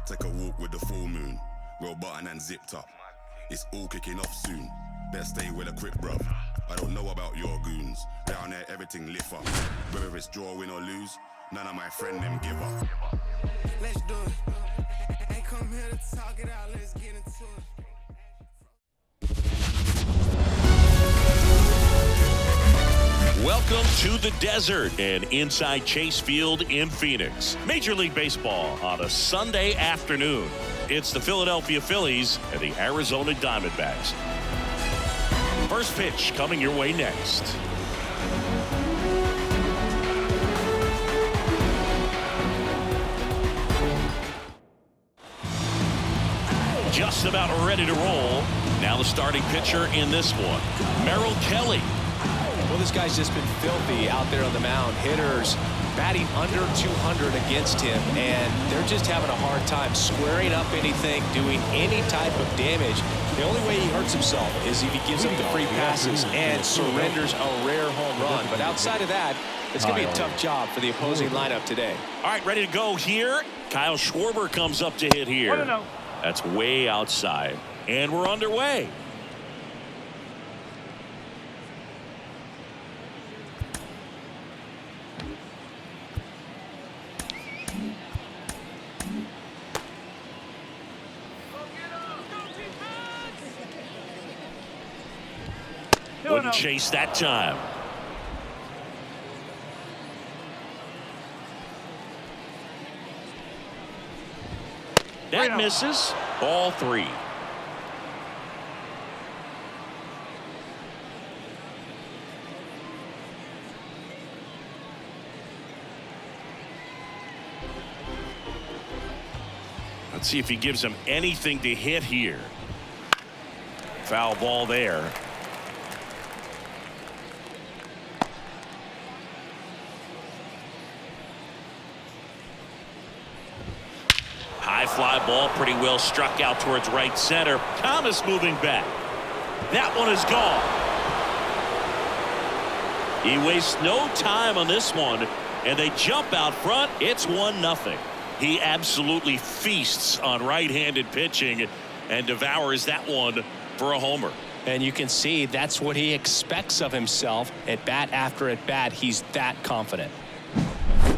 Take a walk with the full moon, roll button and zipped up. It's all kicking off soon. Better stay with a quick bruv. I don't know about your goons. Down there everything lift up. Whether it's draw, win or lose, none of my friend them give up. Let's do it. Ain't come here to talk it out, let's get into it. Welcome to the desert and inside Chase Field in Phoenix. Major League Baseball on a Sunday afternoon. It's the Philadelphia Phillies and the Arizona Diamondbacks. First pitch coming your way next. Just about ready to roll. Now the starting pitcher in this one, Merrill Kelly. Well, this guy's just been filthy out there on the mound. Hitters batting under 200 against him, and they're just having a hard time squaring up anything, doing any type of damage. The only way he hurts himself is if he gives up the free passes and surrenders a rare home run. But outside of that, it's going to be a tough job for the opposing lineup today. All right, ready to go here. Kyle Schwarber comes up to hit here. That's way outside, and we're underway. Wouldn't chase that time. That misses. Ball 3. Let's see if he gives him anything to hit here. Foul ball there. High fly ball, pretty well struck out towards right center. Thomas moving back. That one is gone. He wastes no time on this one, and they jump out front. It's 1-0. He absolutely feasts on right-handed pitching and devours that one for a homer. And you can see that's what he expects of himself at bat after at bat. He's that confident.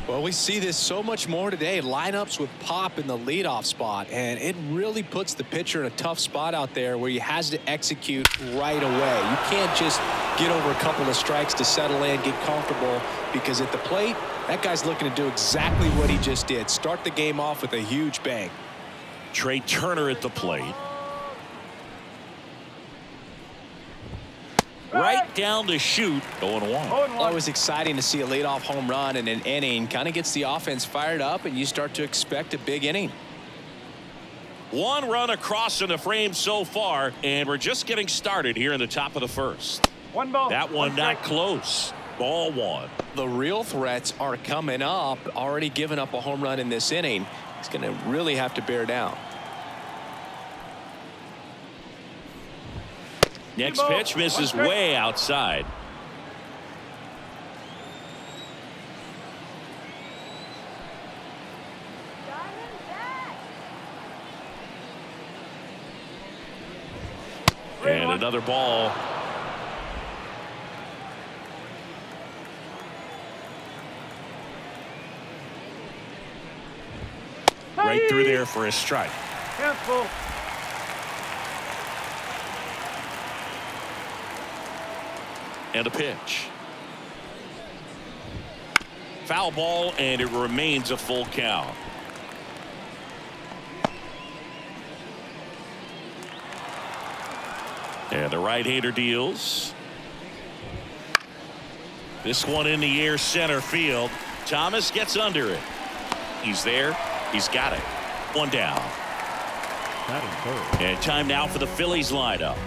Well, we see this so much more today. Lineups with pop in the leadoff spot, and it really puts the pitcher in a tough spot out there where he has to execute right away. You can't just get over a couple of strikes to settle in, get comfortable, because at the plate, that guy's looking to do exactly what he just did. Start the game off with a huge bang. Trey Turner at the plate. Right down the chute, 0-1. Always exciting to see a leadoff home run in an inning. Kind of gets the offense fired up, and you start to expect a big inning. One run across in the frame so far, and we're just getting started here in the top of the first. One ball. That one not close. Ball one. The real threats are coming up. Already given up a home run in this inning. He's going to really have to bear down. Next pitch misses way outside. And another ball. Right through there for a strike. Careful. And a pitch. Foul ball, and it remains a full count. And the right-hander deals. This one in the air center field. Thomas gets under it. He's there. He's got it. One down. And time now for the Phillies lineup.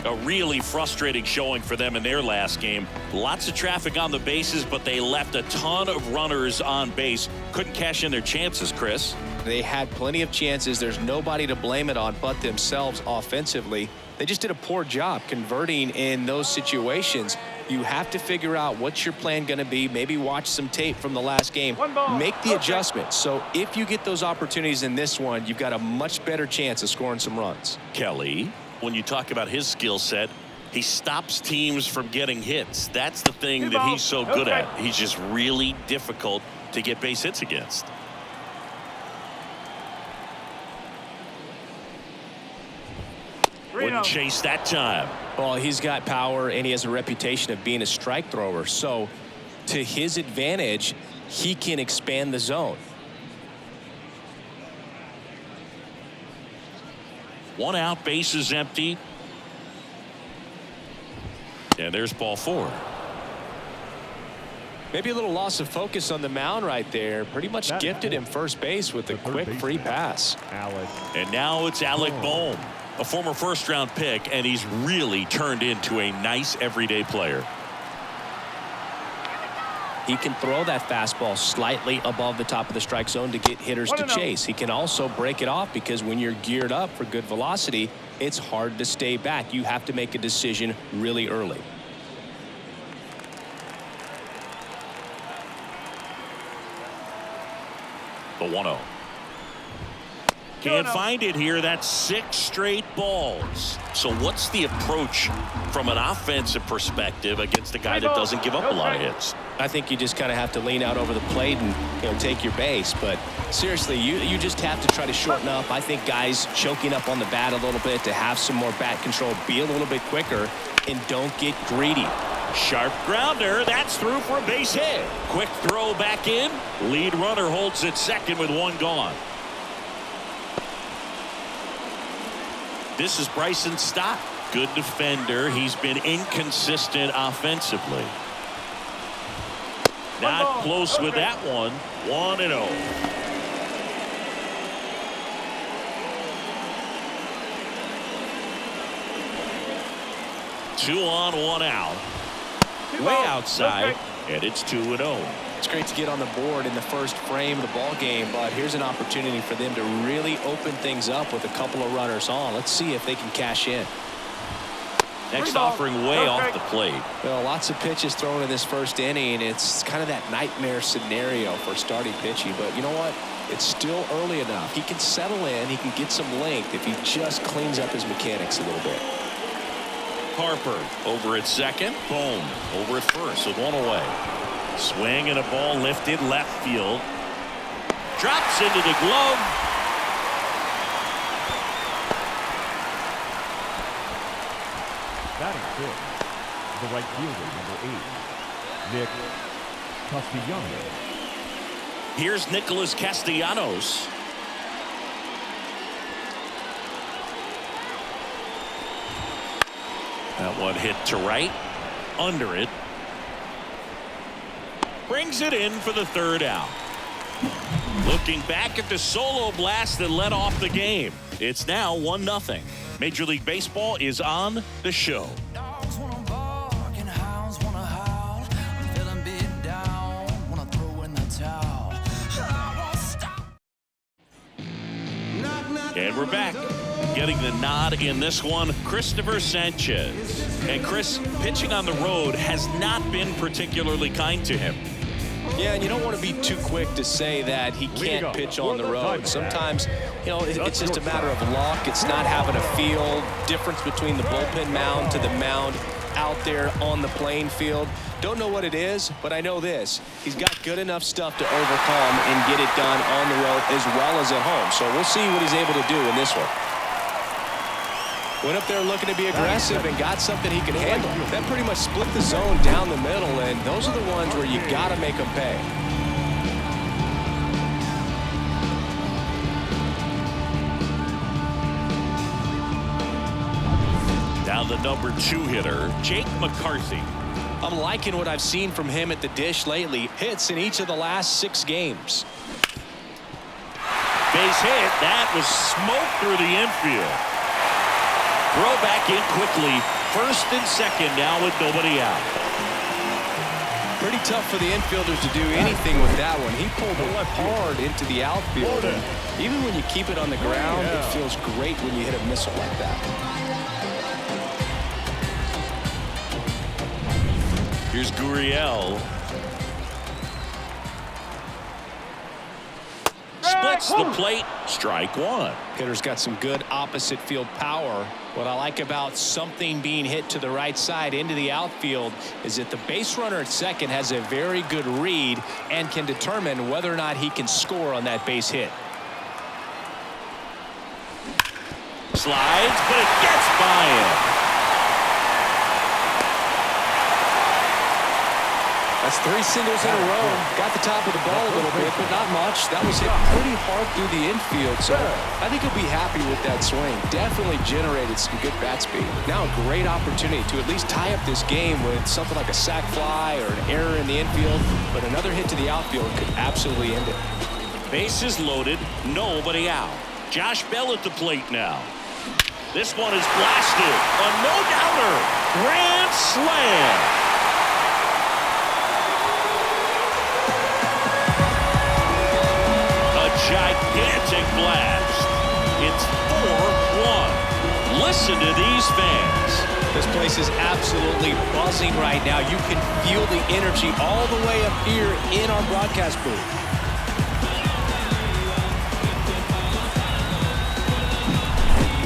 A really frustrating showing for them in their last game. Lots of traffic on the bases, but they left a ton of runners on base. Couldn't cash in their chances, Chris. They had plenty of chances. There's nobody to blame it on but themselves offensively. They just did a poor job converting in those situations. You have to figure out what's your plan going to be. Maybe watch some tape from the last game. Make the adjustment. So if you get those opportunities in this one, you've got a much better chance of scoring some runs. Kelly, when you talk about his skill set, he stops teams from getting hits. That's the thing that he's so good at. He's just really difficult to get base hits against. Wouldn't chase that time. Well, he's got power, and he has a reputation of being a strike thrower. So to his advantage, he can expand the zone. One out, base is empty. And there's ball four. Maybe a little loss of focus on the mound right there. Pretty much gifted him first base with a quick free pass. And now it's Alec Bohm, a former first-round pick, and he's really turned into a nice everyday player. He can throw that fastball slightly above the top of the strike zone to get hitters to chase. He can also break it off because when you're geared up for good velocity, it's hard to stay back. You have to make a decision really early. The 1-0. Can't find it here. That's 6 straight balls. So what's the approach from an offensive perspective against a guy that doesn't give up a lot of hits? I think you just kind of have to lean out over the plate and take your base. But seriously, you just have to try to shorten up. I think guys choking up on the bat a little bit to have some more bat control, be a little bit quicker, and don't get greedy. Sharp grounder. That's through for a base hit. Quick throw back in. Lead runner holds at second with one gone. This is Bryson Stott. Good defender. He's been inconsistent offensively. Not close with that one. 1-0. 2 on, 1 out. Way outside, and it's 2-0. It's great to get on the board in the first frame of the ball game, but here's an opportunity for them to really open things up with a couple of runners on. Let's see if they can cash in. Next offering way off the plate. Well, lots of pitches thrown in this first inning. It's kind of that nightmare scenario for starting pitching, but you know what? It's still early enough. He can settle in. He can get some length if he just cleans up his mechanics a little bit. Harper over at second. Bohm over at first with 1 away. Swing and a ball lifted left field. Drops into the glove. Batting fifth, the right fielder, number 8, Nick Castellanos. Here's Nicholas Castellanos. That one hit to right. Under it. Brings it in for the 3rd out. Looking back at the solo blast that led off the game. It's now 1-0. Major League Baseball is on the show. Dogs wanna bark and hounds wanna howl. I'm feeling beat down, wanna throw in the towel. I won't stop. Knock, knock, And we're back. Getting the nod in this one, Cristopher Sanchez. And Chris, pitching on the road has not been particularly kind to him. Yeah, and you don't want to be too quick to say that he can't pitch on the road. Sometimes, you know, it's just a matter of luck. It's not having a feel. Difference between the bullpen mound to the mound out there on the playing field. Don't know what it is, but I know this. He's got good enough stuff to overcome and get it done on the road as well as at home. So we'll see what he's able to do in this one. Went up there looking to be aggressive and got something he can handle. That pretty much split the zone down the middle, and those are the ones where you got to make them pay. Now the number 2 hitter, Jake McCarthy. I'm liking what I've seen from him at the dish lately. Hits in each of the last 6 games. Base hit. That was smoke through the infield. Throw back in quickly. 1st and 2nd now with nobody out. Pretty tough for the infielders to do anything with that one. He pulled it hard into the outfield. And even when you keep it on the ground, it feels great when you hit a missile like that. Here's Gurriel. Splits the plate. Strike 1. Hitter's got some good opposite field power. What I like about something being hit to the right side into the outfield is that the base runner at second has a very good read and can determine whether or not he can score on that base hit. Slides, but it gets by him. That's 3 singles in a row. Got the top of the ball a little bit, but not much. That was hit pretty hard through the infield, so I think he'll be happy with that swing. Definitely generated some good bat speed. Now a great opportunity to at least tie up this game with something like a sac fly or an error in the infield, but another hit to the outfield could absolutely end it. Bases loaded, nobody out. Josh Bell at the plate now. This one is blasted. A no-doubter. Grand slam. Gigantic blast. It's 4-1. Listen to these fans. This place is absolutely buzzing right now. You can feel the energy all the way up here in our broadcast booth.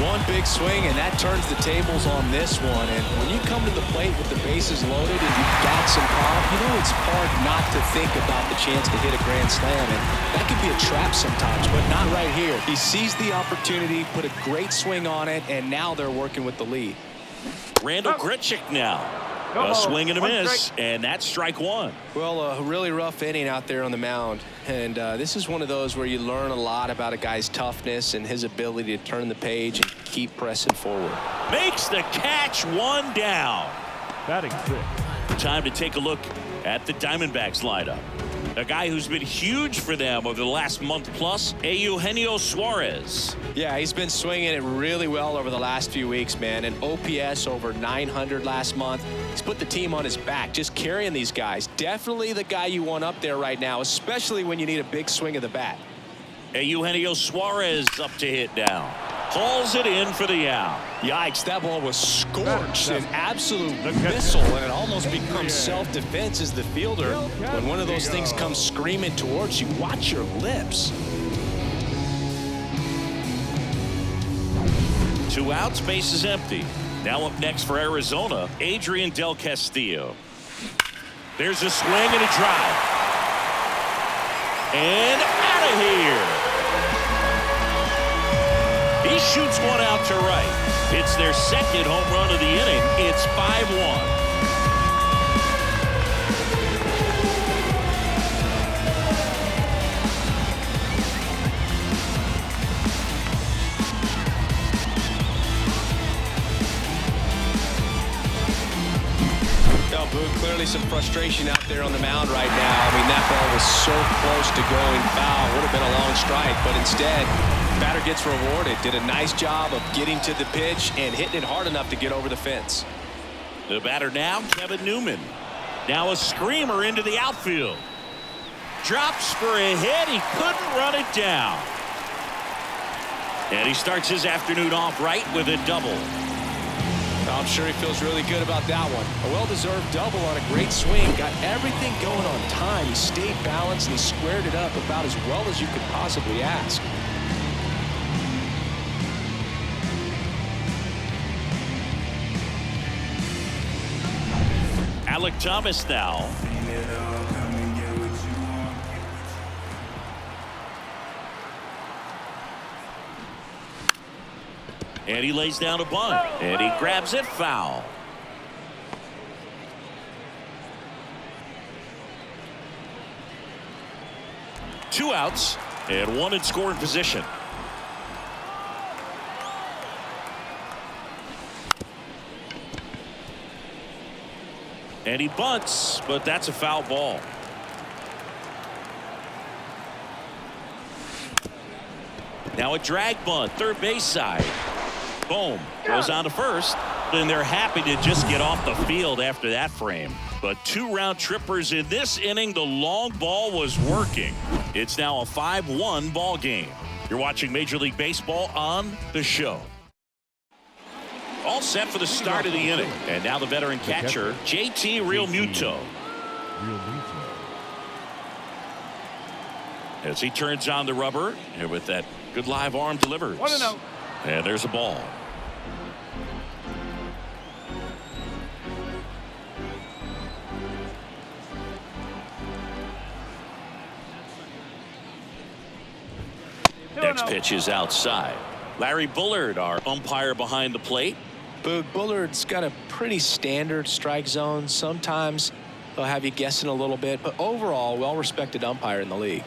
One big swing, and that turns the tables on this one. And when you come to the plate with the bases loaded and you've got some pop, you know it's hard not to think about the chance to hit a grand slam. And that can be a trap sometimes, but not right here. He seized the opportunity, put a great swing on it, and now they're working with the lead. Randall Grichuk now. A swing and a miss, and that's strike 1. Well, a really rough inning out there on the mound. And this is one of those where you learn a lot about a guy's toughness and his ability to turn the page and keep pressing forward. Makes the catch, 1 down. Batting 6th. Time to take a look at the Diamondbacks lineup. A guy who's been huge for them over the last month plus, Eugenio Suarez. Yeah, he's been swinging it really well over the last few weeks, man. An OPS over 900 last month. He's put the team on his back, just carrying these guys. Definitely the guy you want up there right now, especially when you need a big swing of the bat. Eugenio Suarez up to hit now. Calls it in for the out. Yikes, that ball was scorched, an absolute missile, and it almost becomes self-defense as the fielder. When one of those things comes screaming towards you, watch your lips. 2 outs, base is empty. Now up next for Arizona, Adrian Del Castillo. There's a swing and a drive. And out of here. He shoots one out to right. It's their second home run of the inning. It's 5-1. Clearly some frustration out there on the mound right now. I mean, that ball was so close to going foul. Would have been a long strike, but instead, batter gets rewarded. Did a nice job of getting to the pitch and hitting it hard enough to get over the fence. The batter now, Kevin Newman. Now a screamer into the outfield. Drops for a hit. He couldn't run it down. And he starts his afternoon off right with a double. I'm sure he feels really good about that one. A well-deserved double on a great swing. Got everything going on time. He stayed balanced and he squared it up about as well as you could possibly ask. Alec Thomas now. And he lays down a bunt. And he grabs it foul. Two outs and one in scoring position. And he bunts, but that's a foul ball. Now a drag bunt, third base side. Boom, goes on to first. And they're happy to just get off the field after that frame. But 2 round trippers in this inning. The long ball was working. It's now a 5-1 ball game. You're watching Major League Baseball on the show. All set for the start of the inning. And now the veteran catcher, JT Realmuto. As he turns on the rubber, and with that good live arm delivers. And there's a ball. Next pitch is outside. Larry Bullard, our umpire behind the plate. Boog, Bullard's got a pretty standard strike zone. Sometimes they'll have you guessing a little bit, but overall, well-respected umpire in the league.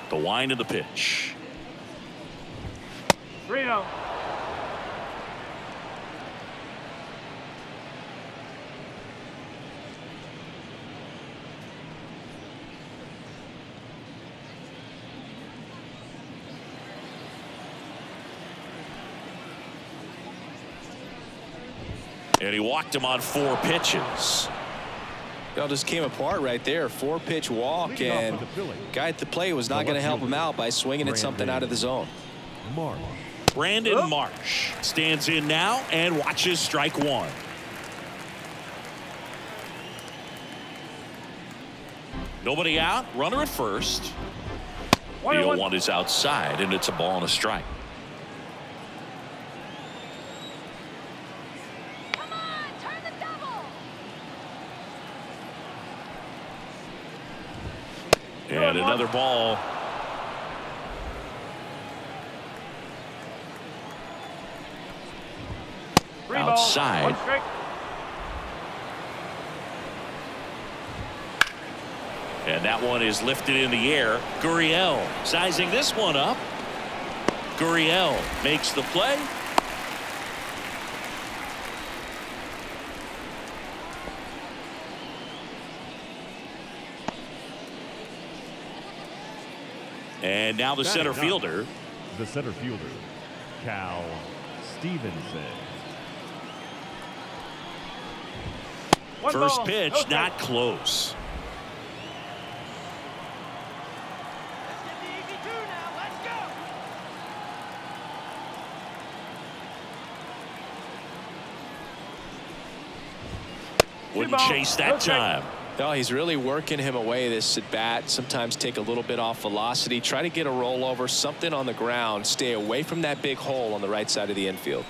The wind of the pitch. 3-0. And he walked him on 4 pitches. It all just came apart right there. 4-pitch walk, and guy at the plate was not going to help him out by swinging at something out of the zone. Brandon Marsh stands in now and watches strike 1. Nobody out. Runner at first. The 0-1 is outside, and it's a ball and a strike. And another ball. Outside. And that one is lifted in the air. Gurriel sizing this one up. Gurriel makes the play. And now the center fielder. The center fielder, Cal Stevenson. First pitch, not close. Wouldn't chase that time. No, he's really working him away this at bat. Sometimes take a little bit off velocity. Try to get a rollover, something on the ground. Stay away from that big hole on the right side of the infield.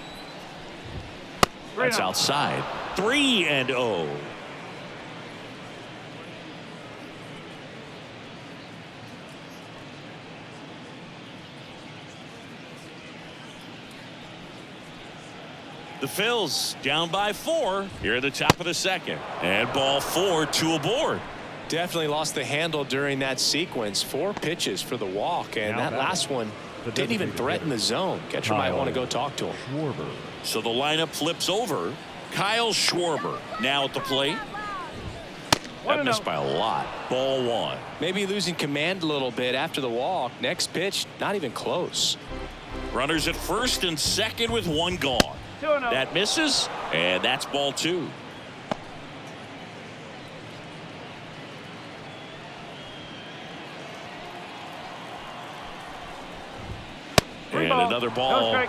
That's outside. 3-0. The Phils down by 4 here at the top of the second. And ball 4, 2 aboard. Definitely lost the handle during that sequence. 4 pitches for the walk, and that last one didn't even threaten the zone. Catcher might want to go talk to him. Schwarber. So the lineup flips over. Kyle Schwarber now at the plate. That missed by a lot. Ball 1. Maybe losing command a little bit after the walk. Next pitch, not even close. Runners at first and second with 1 gone. That misses, and that's ball 2. And another ball.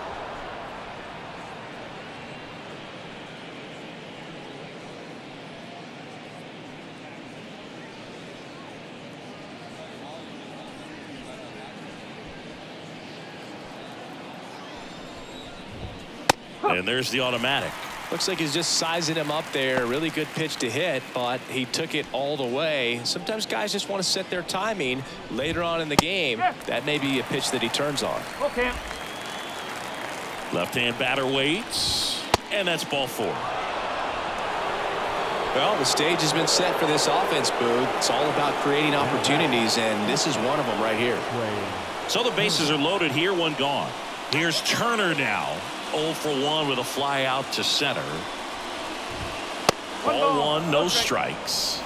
And there's the automatic. Looks like he's just sizing him up there. Really good pitch to hit, but he took it all the way. Sometimes guys just want to set their timing later on in the game. That may be a pitch that he turns on. Okay. Left-hand batter waits, and that's ball 4. Well, the stage has been set for this offense, Boo. It's all about creating opportunities, and this is one of them right here. So the bases are loaded here, 1 gone. Here's Turner now. 0 for 1 with a fly out to center. Ball 1, no strikes.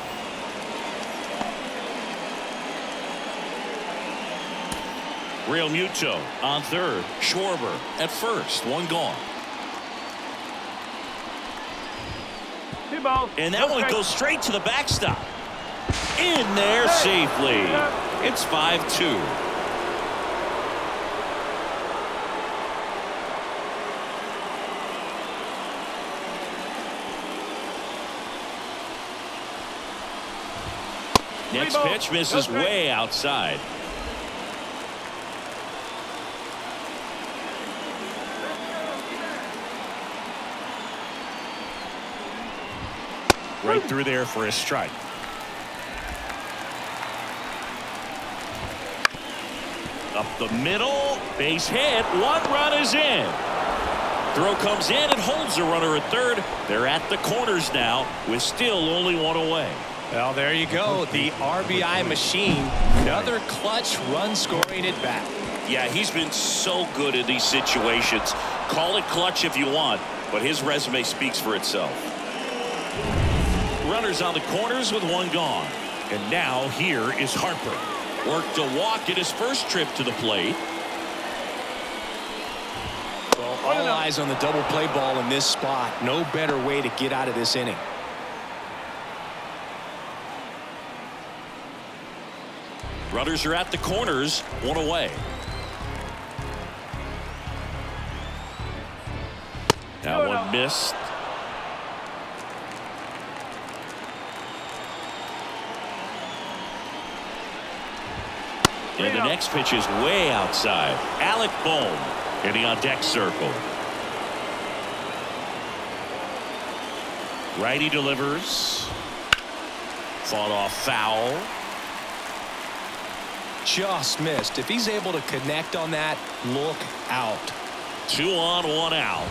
Real Muto on third. Schwarber at first. 1 gone. 2 balls. And that one goes straight to the backstop. In there safely. It's 5-2. Next pitch misses way outside. Right through there for a strike. Up the middle, base hit, 1 run is in. Throw comes in and holds the runner at third. They're at the corners now with still only 1 away. Well, there you go. The RBI machine. Another clutch run scoring at bat. Yeah, he's been so good in these situations. Call it clutch if you want, but his resume speaks for itself. Runners on the corners with 1 gone. And now here is Harper. Worked a walk in his first trip to the plate. Well, all eyes on the double play ball in this spot. No better way to get out of this inning. Runners are at the corners, 1 away. That one missed. And the next pitch is way outside. Alec Bohm hitting on deck circle. Righty delivers. Fought off foul. Just missed. If he's able to connect on that, look out. 2 on, 1 out.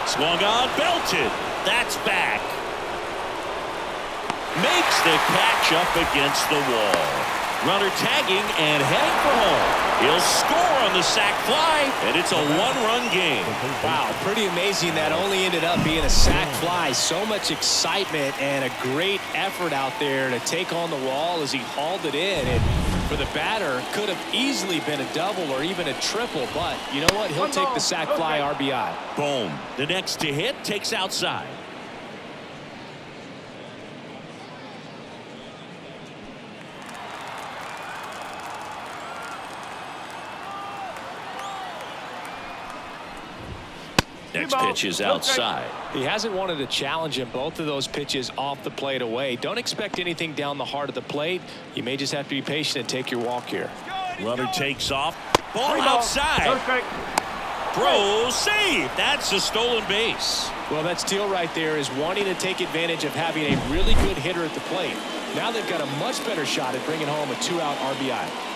Swung on, belted. That's back. Makes the catch up against the wall. Runner tagging and heading for home. He'll score on the sac fly, and it's a 1-run game. Wow, pretty amazing that only ended up being a sac fly. So much excitement and a great effort out there to take on the wall as he hauled it in. And For the batter, could have easily been a double or even a triple, but you know what? He'll take the sac fly RBI. Boom. The next to hit takes outside. Next pitch is outside. He hasn't wanted to challenge him both of those pitches off the plate away. Don't expect anything down the heart of the plate. You may just have to be patient and take your walk here. Runner takes off. Ball outside. Throw save. That's a stolen base. Well, that steal right there is wanting to take advantage of having a really good hitter at the plate. Now they've got a much better shot at bringing home a 2-out RBI.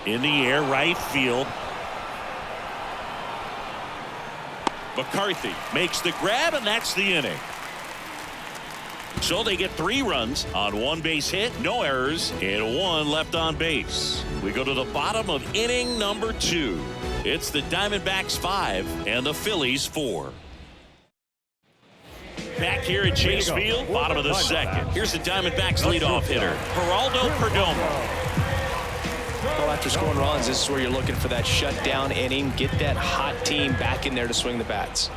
In the air, right field. McCarthy makes the grab, and that's the inning. So they get 3 runs on 1 base hit, no errors, and 1 left on base. We go to the bottom of inning number 2. It's the Diamondbacks 5 and the Phillies 4. Back here at Chase Field, bottom of the second. Here's the Diamondbacks leadoff hitter, Geraldo Perdomo. Well, after scoring runs, this is where you're looking for that shutdown inning. Get that hot team back in there to swing the bats.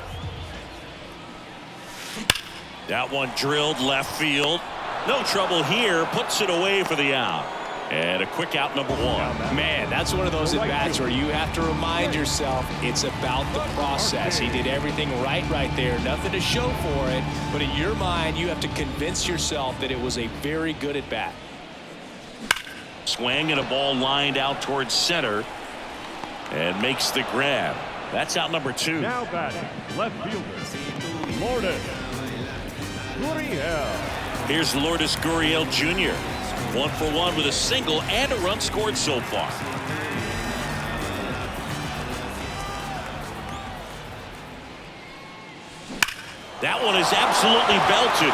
That one drilled left field. No trouble here. Puts it away for the out. And a quick out, number 1. Man, that's one of those at-bats where you have to remind yourself it's about the process. He did everything right there. Nothing to show for it. But in your mind, you have to convince yourself that it was a very good at-bat. Swing and a ball lined out towards center. And makes the grab. That's out number 2. Now batting, left fielder, Lourdes Gurriel. Here's Lourdes Gurriel Jr. 1 for 1 with a single and a run scored so far. That one is absolutely belted.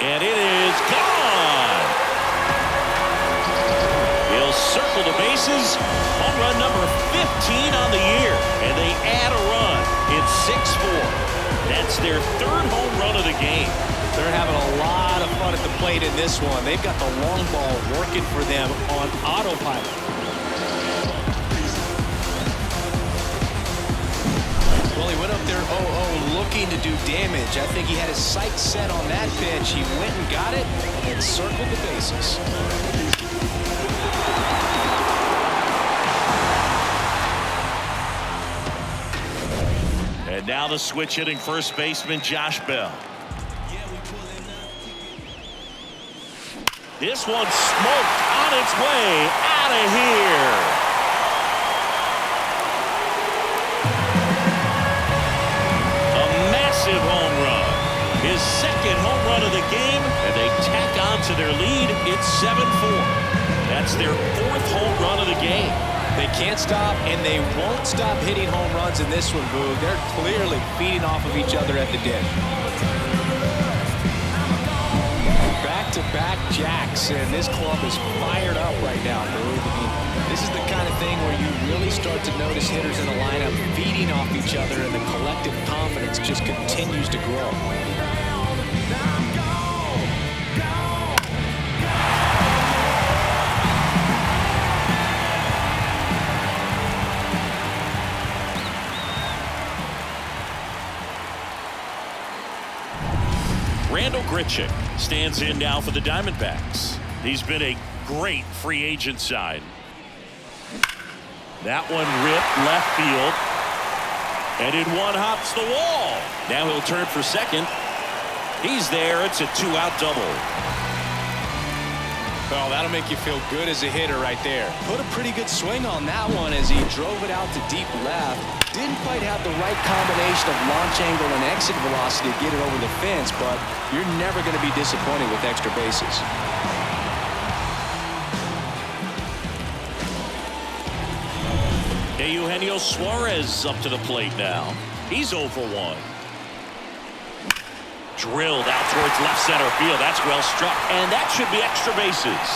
And it is gone. He'll circle the bases. Home run number 15 on the year. And they add a run. It's 6-4. That's their 3rd home run of the game. They're having a lot of fun at the plate in this one. They've got the long ball working for them on autopilot. Well, he went up there 0-0 looking to do damage. I think he had his sights set on that pitch. He went and got it and circled the bases. And now the switch hitting first baseman Josh Bell. This one smoked on its way out of here. A massive home run. His 2nd home run of the game, and they tack on to their lead. It's 7-4. That's their 4th home run of the game. They can't stop, and they won't stop hitting home runs in this one, Boog. They're clearly feeding off of each other at the dish. Back-to-back jacks, and this club is fired up right now, Boog. I mean, this is the kind of thing where you really start to notice hitters in the lineup feeding off each other, and the collective confidence just continues to grow. Randall Grichuk stands in now for the Diamondbacks. He's been a great free agent sign. That one ripped left field. And in one hops the wall. Now he'll turn for second. He's there. It's a 2-out double. Well, that'll make you feel good as a hitter right there. Put a pretty good swing on that one as he drove it out to deep left. Didn't quite have the right combination of launch angle and exit velocity to get it over the fence, but you're never going to be disappointed with extra bases. Eugenio Suarez up to the plate now. He's 0 for 1. Drilled out towards left center field. That's well struck. And that should be extra bases.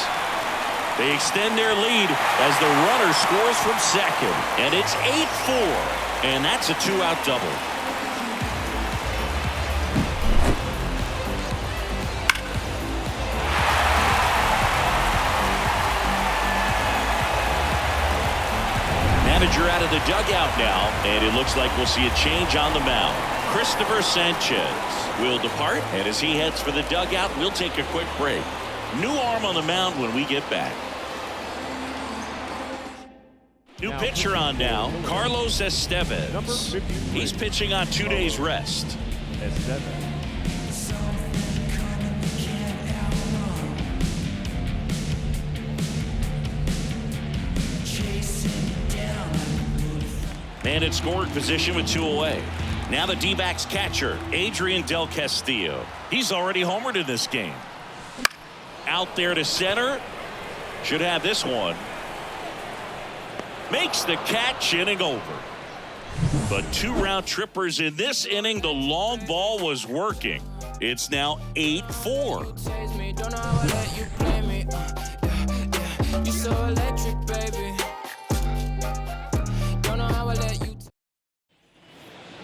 They extend their lead as the runner scores from second. And it's 8-4. And that's a 2-out double. Manager out of the dugout now, and it looks like we'll see a change on the mound. Cristopher Sanchez will depart, and as he heads for the dugout, we'll take a quick break. New arm on the mound when we get back. New pitcher on now, Carlos Estevez. He's pitching on 2 days rest. Estevez. And in scoring position with 2 away. Now the D-backs catcher, Adrian Del Castillo. He's already homered in this game. Out there to center. Should have this one. Makes the catch, inning over. But 2 round trippers in this inning. The long ball was working. It's now 8-4.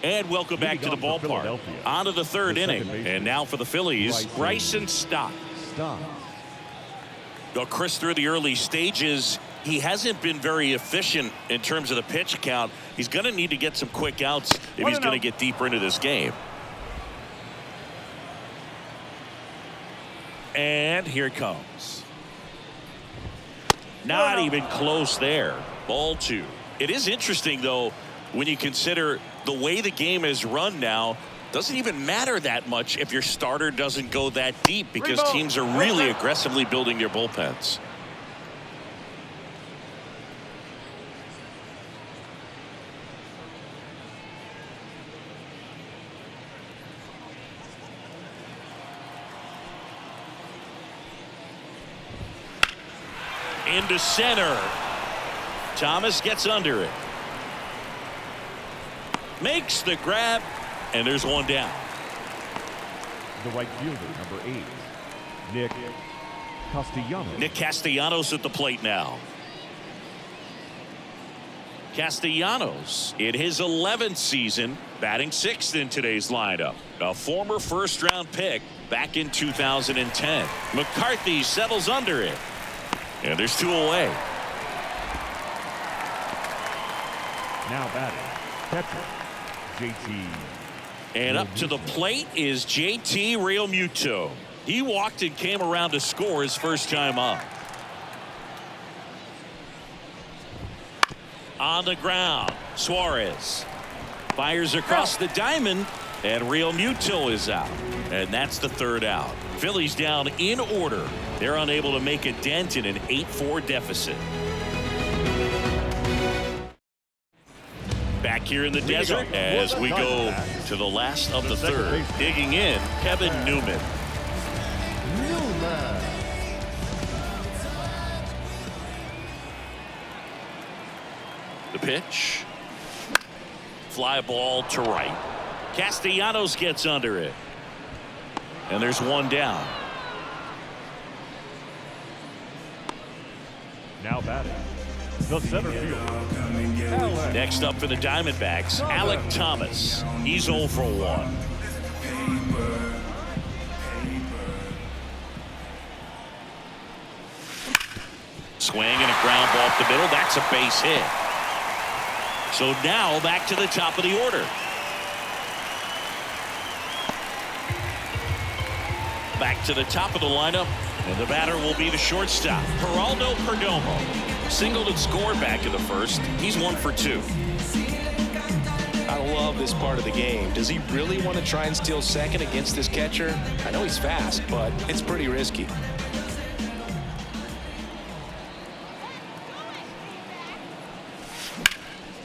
And welcome back to the ballpark. On to the 3rd inning. And now for the Phillies, Bryson Stott. Chris, through the early stages, he hasn't been very efficient in terms of the pitch count. He's going to need to get some quick outs if he's going to get deeper into this game. And here it comes. Not even close there. Ball 2. It is interesting, though, when you consider the way the game is run now. Doesn't even matter that much if your starter doesn't go that deep, because teams are really aggressively building their bullpens. Into center. Thomas gets under it. Makes the grab. And there's one down. The right fielder, number 8, Nick Castellanos. Nick Castellanos at the plate now. Castellanos in his 11th season, batting 6th in today's lineup. A former first-round pick back in 2010. McCarthy settles under it. And there's 2 away. Now batting, catcher, JT. And up to the plate is JT Realmuto. He walked and came around to score his first time up. On the ground, Suarez fires across the diamond, and Realmuto is out. And that's the 3rd out. Phillies down in order. They're unable to make a dent in an 8-4 deficit. Back here in the desert as we go to the last of the 3rd. Digging in, Kevin Newman. The pitch. Fly ball to right. Castellanos gets under it. And there's 1 down. Now batting, the center fielder. Next up for the Diamondbacks, Alec Thomas. He's 0 for 1. Swing and a ground ball up the middle. That's a base hit. So now back to the top of the order. Back to the top of the lineup, and the batter will be the shortstop, Geraldo Perdomo. Singled and scored back in the 1st. He's 1 for 2. I love this part of the game. Does he really want to try and steal second against this catcher? I know he's fast, but it's pretty risky.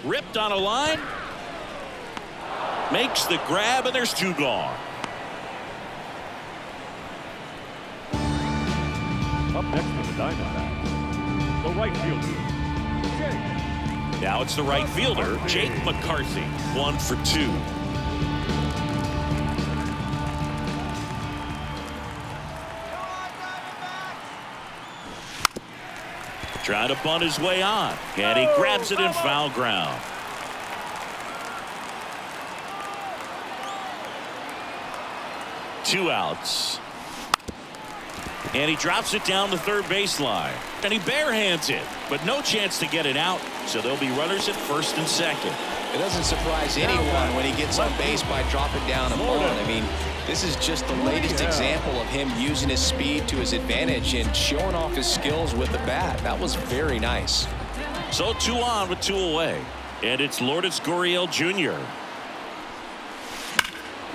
Ripped on a line. Makes the grab, and there's 2 gone. Up next for the Diamondbacks, the right fielder, Jake. Now it's the right fielder, Jake McCarthy, 1 for 2. Trying to bunt his way on, and he grabs it in foul ground. 2 outs. And he drops it down the third baseline. And he barehands it, but no chance to get it out. So there'll be runners at first and second. It doesn't surprise anyone when he gets on base by dropping down a bunt. I mean, this is just the latest example of him using his speed to his advantage and showing off his skills with the bat. That was very nice. So 2 on with 2 away. And it's Lourdes Gurriel Jr.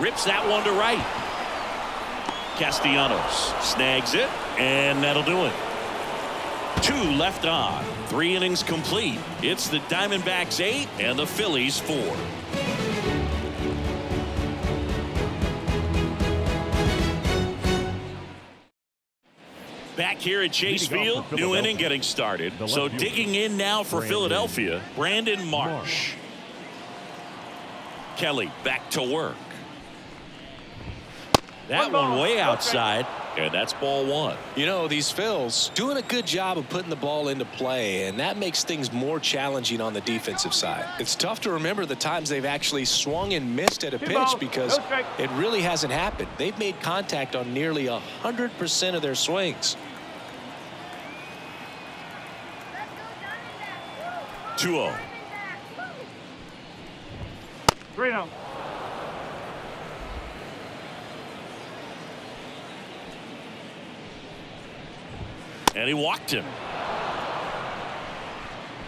Rips that one to right. Castellanos snags it, and that'll do it. 2 left on. 3 innings complete. It's the Diamondbacks 8 and the Phillies 4. Back here at Chase Field, new inning getting started. So digging in now for Philadelphia, Brandon Marsh. Kelly back to work. That one way outside, and that's ball 1. You know, these Phils doing a good job of putting the ball into play, and that makes things more challenging on the defensive side. It's tough to remember the times they've actually swung and missed at a pitch because it really hasn't happened. They've made contact on nearly 100% of their swings. 2-0. 3-0. And he walked him.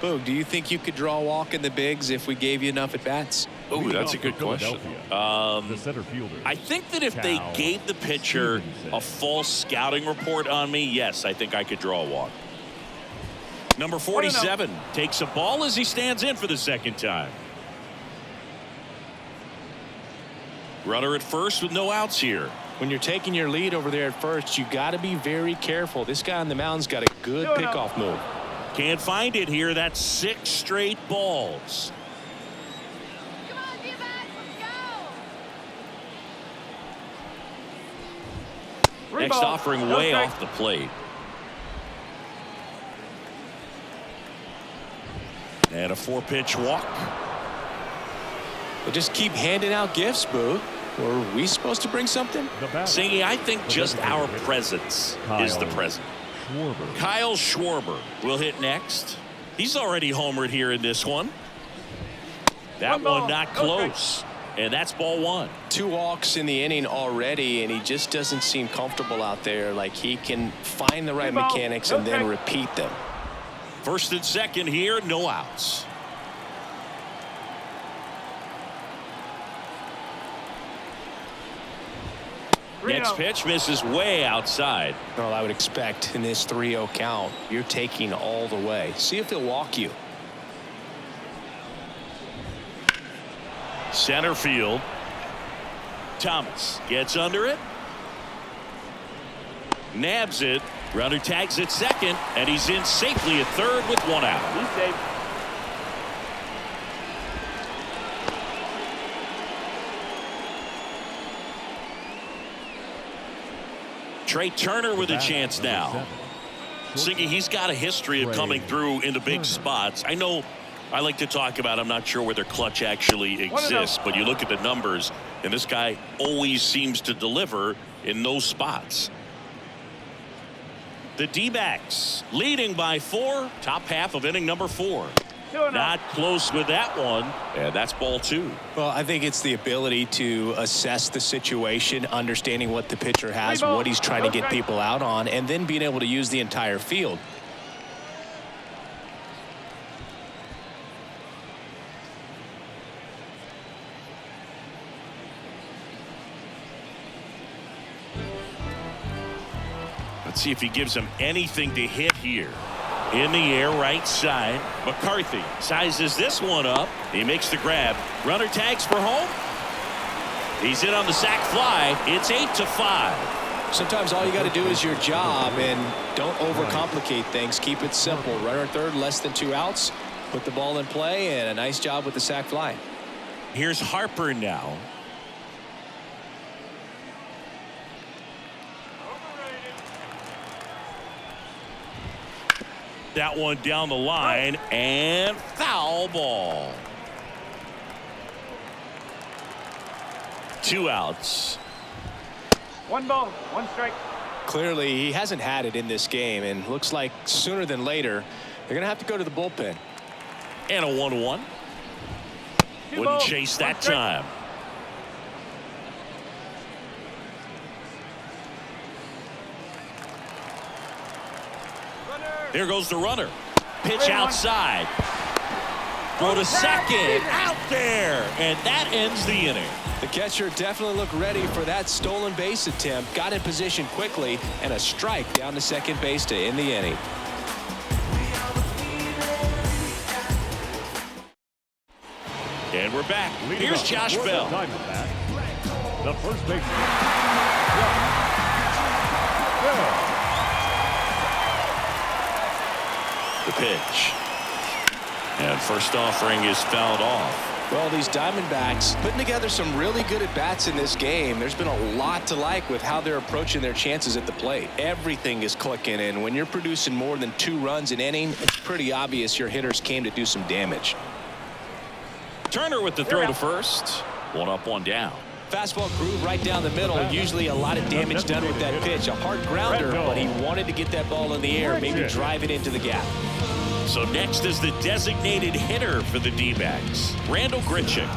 Boog, do you think you could draw a walk in the bigs if we gave you enough at bats? Oh, that's a good question. The center fielder. I think that if they gave the pitcher a false scouting report on me, yes, I think I could draw a walk. Number 47 takes a ball as he stands in for the second time. Runner at first with no outs here. When you're taking your lead over there at first, you got to be very careful. This guy on the mound's got a good pickoff move. Can't find it here. That's 6 straight balls. Come on, D-backs, let's go. Next offering way off the plate. And a 4-pitch walk. They just keep handing out gifts, Boo. Were we supposed to bring something? Singy, I think just our presence is the present. Kyle Schwarber will hit next. He's already homered here in this one. That one not close. And that's ball 1. 2 walks in the inning already, and he just doesn't seem comfortable out there. Like he can find the right mechanics and then repeat them. First and second here, no outs. Next pitch misses way outside. Well, I would expect in this 3-0 count, you're taking all the way. See if he'll walk you. Center field. Thomas gets under it. Nabs it. Runner tags at second, and he's in safely at third with 1 out. He's safe. Trey Turner with a chance now. Singy, he's got a history of coming through in the big spots. I know I like to talk about, I'm not sure whether clutch actually exists, but you look at the numbers, and this guy always seems to deliver in those spots. The D-backs leading by 4, top half of inning number 4. Not close with that one, and that's ball 2. Well, I think it's the ability to assess the situation, understanding what the pitcher has, what he's trying to get people out on, and then being able to use the entire field. Let's see if he gives him anything to hit here. In the air, right side. McCarthy sizes this one up. He makes the grab. Runner tags for home. He's in on the sac fly. It's 8-5. Sometimes all you got to do is your job and don't overcomplicate things. Keep it simple. Runner third, less than 2 outs. Put the ball in play, and a nice job with the sac fly. Here's Harper now. That one down the line, and foul ball. 2 outs. 1 ball, 1 strike. Clearly, he hasn't had it in this game, and looks like sooner than later, they're going to have to go to the bullpen. And a 1-1. Wouldn't chase that time. There goes the runner. Pitch outside. Throw to second. Out there. And that ends the inning. The catcher definitely looked ready for that stolen base attempt. Got in position quickly, and a strike down to second base to end the inning. And we're back. Here's Josh Bell. Diamondbacks, the first baseman. The pitch. And first offering is fouled off. Well, these Diamondbacks putting together some really good at-bats in this game. There's been a lot to like with how they're approaching their chances at the plate. Everything is clicking, and when you're producing more than 2 runs an inning, it's pretty obvious your hitters came to do some damage. Turner with the throw to first. 1 up, 1 down. Fastball groove right down the middle. Usually a lot of damage done with that pitch. A hard grounder, but he wanted to get that ball in the air, maybe drive it into the gap. So next is the designated hitter for the D-backs, Randall Grichuk.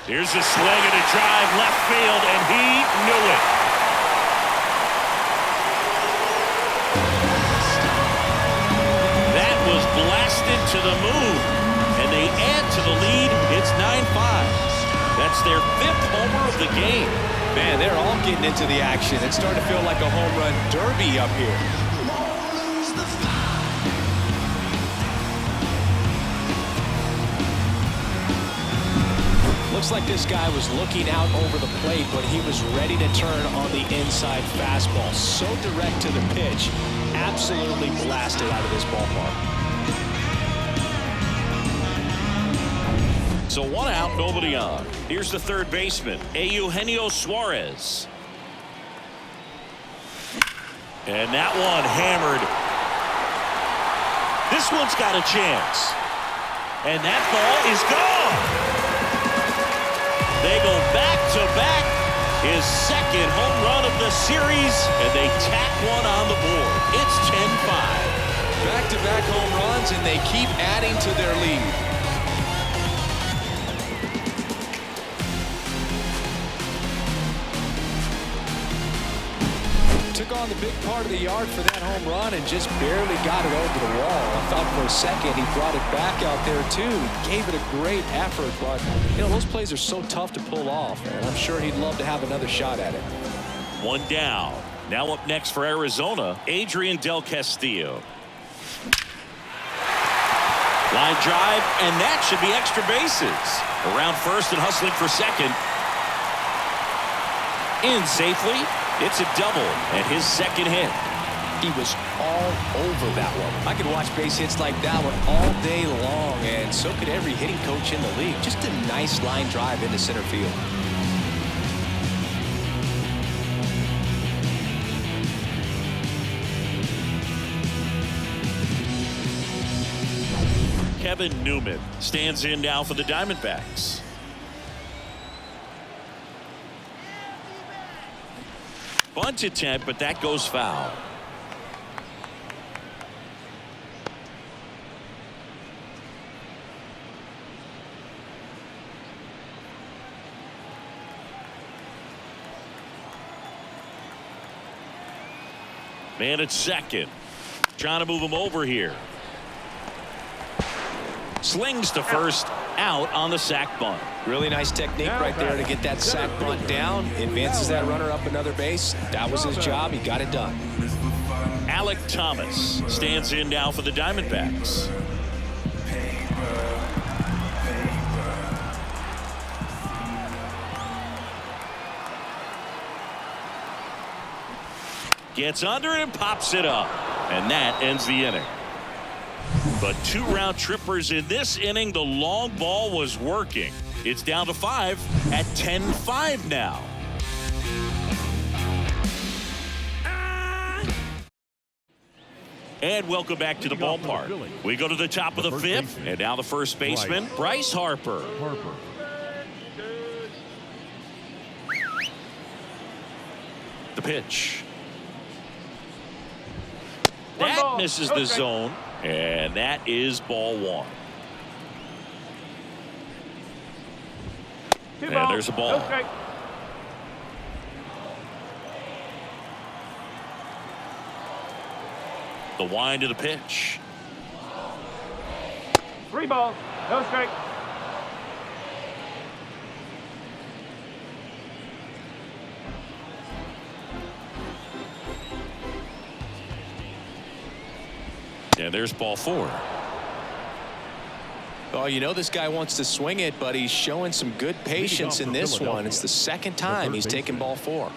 Here's a swing and a drive left field, and he knew it. That was blasted to the moon, and they add to the lead. It's 9-5. That's their 5th homer of the game. Man, they're all getting into the action. It's starting to feel like a home run derby up here. Looks like this guy was looking out over the plate, but he was ready to turn on the inside fastball. So direct to the pitch. Absolutely blasted out of this ballpark. So 1 out, nobody on. Here's the third baseman, Eugenio Suarez. And that one hammered. This one's got a chance. And that ball is gone. They go back to back. His 2nd home run of the series, and they tack one on the board. It's 10-5. Back-to-back home runs, and they keep adding to their lead. Took on the big part of the yard for that home run and just barely got it over the wall. I thought for a second he brought it back out there too. Gave it a great effort, but you know those plays are so tough to pull off, and I'm sure he'd love to have another shot at it. 1 down. Now up next for Arizona, Adrian Del Castillo. Line drive, and that should be extra bases. Around first and hustling for second. In safely. It's a double and his 2nd hit. He was all over that one. I could watch base hits like that one all day long, and so could every hitting coach in the league. Just a nice line drive into center field. Kevin Newman stands in now for the Diamondbacks. Bunt attempt, but that goes foul. Man at second. Trying to move him over here. Slings to first, out on the sac bunt. Really nice technique right there to get that sac bunt down. Advances that runner up another base. That was his job. He got it done. Alec Thomas stands in now for the Diamondbacks. Gets under it and pops it up. And that ends the inning. But 2 round trippers in this inning. The long ball was working. It's down to 5 at 10-5 now. And welcome back to the ballpark. We go to the top of the fifth, and now the first baseman, Bryce Harper. The pitch. That misses the zone, and that is ball one. And there's a ball. The wind of the pitch. 3 balls, no strike. And there's ball 4. Oh, you know this guy wants to swing it, but he's showing some good patience in this one. It's the second time he's taken ball 4.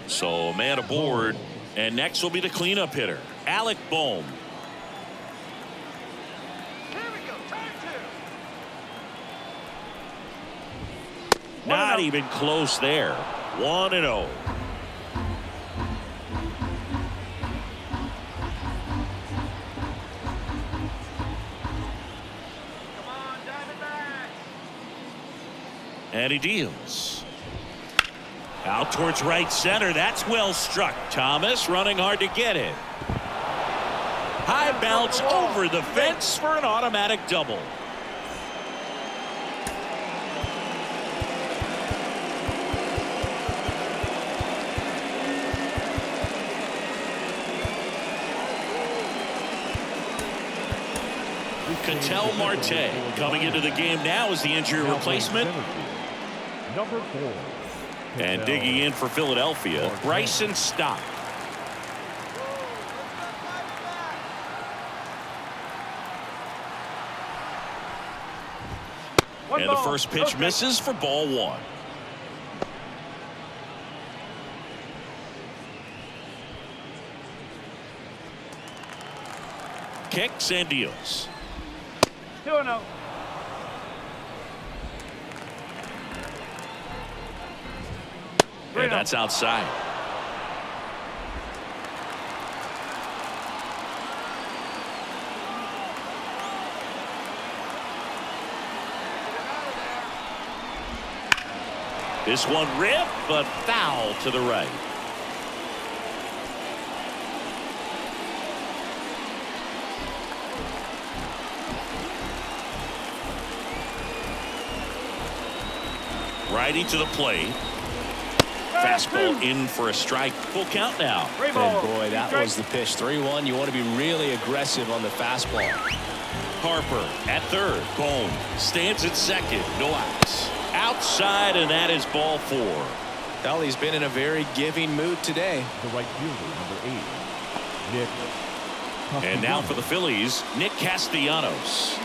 So a man aboard, and next will be the cleanup hitter, Alec Bohm. Not even close there. 1-0. And he deals. Out towards right center. That's well struck. Thomas running hard to get it. High bounce over the fence for an automatic double. Ketel Marte coming into the game now as the injury replacement. Number 4. And digging in for Philadelphia, Bryson Stott. And the first pitch misses for ball 1. Kicks and deals. 2-0. And that's outside. This one ripped, but foul to the right. Righty to the plate. Fastball in for a strike. Full count now. And boy, that was the pitch. 3-1. You want to be really aggressive on the fastball. Harper at third. Bohm stands at second. No outs. Outside, and that is ball 4. Well, he's been in a very giving mood today. The right fielder, number 8, Nick. And now for the Phillies, Nick Castellanos.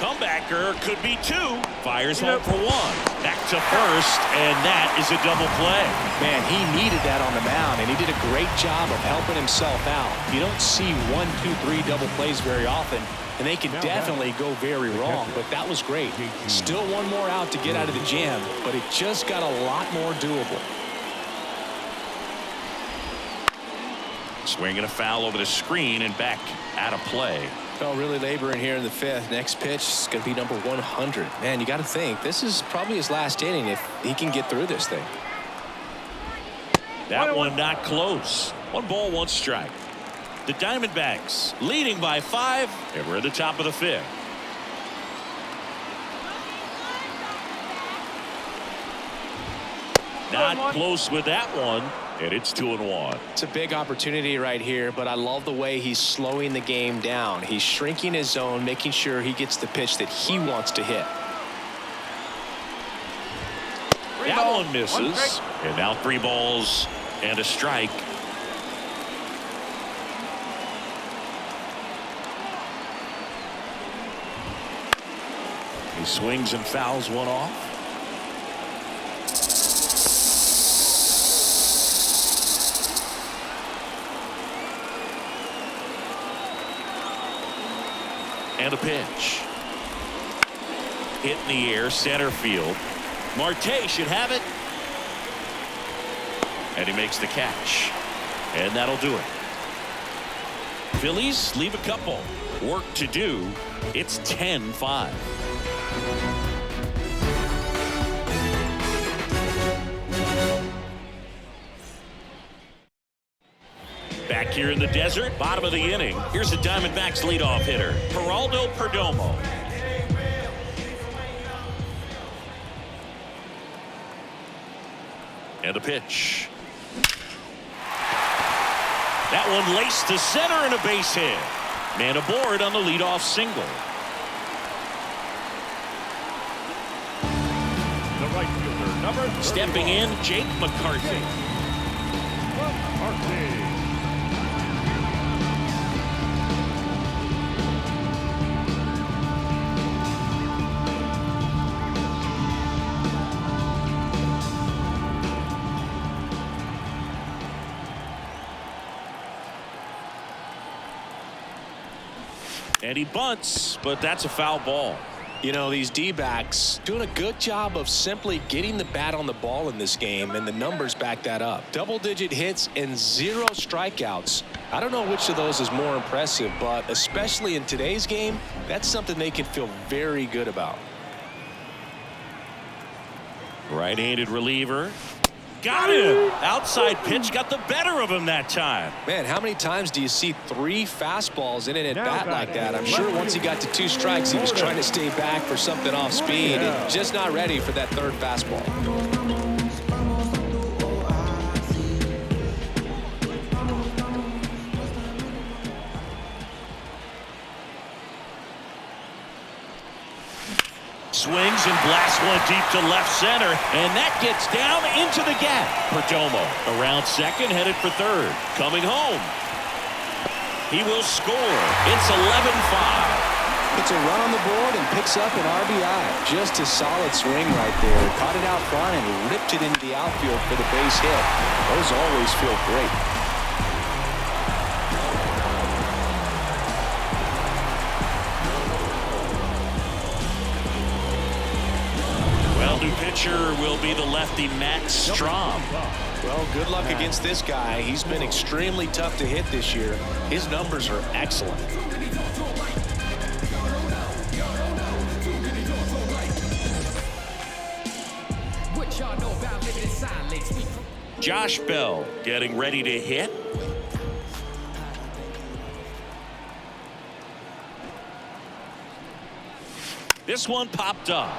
Comebacker could be 2. Fires home for 1. Back to first, and that is a double play. Man, he needed that on the mound, and he did a great job of helping himself out. You don't see 1, 2, 3 double plays very often, and they can definitely go very wrong, but that was great. Still one more out to get out of the jam, but it just got a lot more doable. Swinging a foul over the screen and back out of play. Well, really laboring here in the 5th. Next pitch is going to be number 100. Man, you got to think this is probably his last inning if he can get through this thing. That one not close. 1 ball, 1 strike. The Diamondbacks leading by 5, and we're at the top of the 5th. Not close with that one, and it's 2-1. It's a big opportunity right here, but I love the way he's slowing the game down. He's shrinking his zone, making sure he gets the pitch that he wants to hit. That one misses, and now 3 balls and a strike. He swings and fouls one off. And a pitch. hit in the air, center field. Marte should have it. And he makes the catch. And that'll do it. Phillies leave a couple. Work to do. It's 10-5. Back here in the desert, bottom of the inning. Here's the Diamondbacks leadoff hitter, Geraldo Perdomo. And a pitch. That one laced to center and a base hit. Man aboard on the leadoff single. The right fielder, number 31. Stepping in, Jake McCarthy. McCarthy. And he bunts, but that's a foul ball. You know, these D-backs doing a good job of simply getting the bat on the ball in this game, and the numbers back that up. Double-digit hits and 0 strikeouts. I don't know which of those is more impressive, but especially in today's game, that's something they can feel very good about. Right-handed reliever. Got him. Outside pitch got the better of him that time. Man, how many times do you see 3 fastballs in an at-bat like that? I'm sure once he got to 2 strikes, he was trying to stay back for something off speed and just not ready for that 3rd fastball. Swings and blasts one deep to left center, and that gets down into the gap. Perdomo around second, headed for third. Coming home. He will score. It's 11-5. Gets a run on the board and picks up an RBI. Just a solid swing right there. Caught it out front and ripped it into the outfield for the base hit. Those always feel great. New pitcher will be the lefty Max Strom. Well, good luck against this guy. He's been extremely tough to hit this year. His numbers are excellent. Josh Bell getting ready to hit. This one popped up.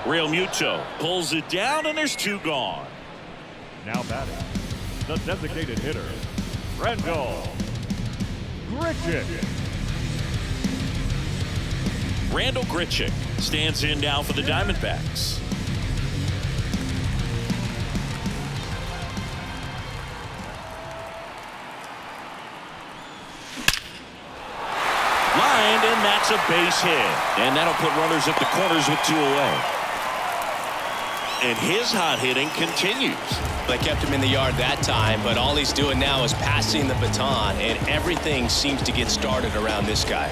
Real Muto pulls it down, and there's 2 gone. Now batting, the designated hitter, Randall Grichuk. Randall Grichuk stands in now for the Diamondbacks. Lined, and that's a base hit. And that'll put runners at the corners with 2 away. And his hot hitting continues. They kept him in the yard that time, but all he's doing now is passing the baton, and everything seems to get started around this guy.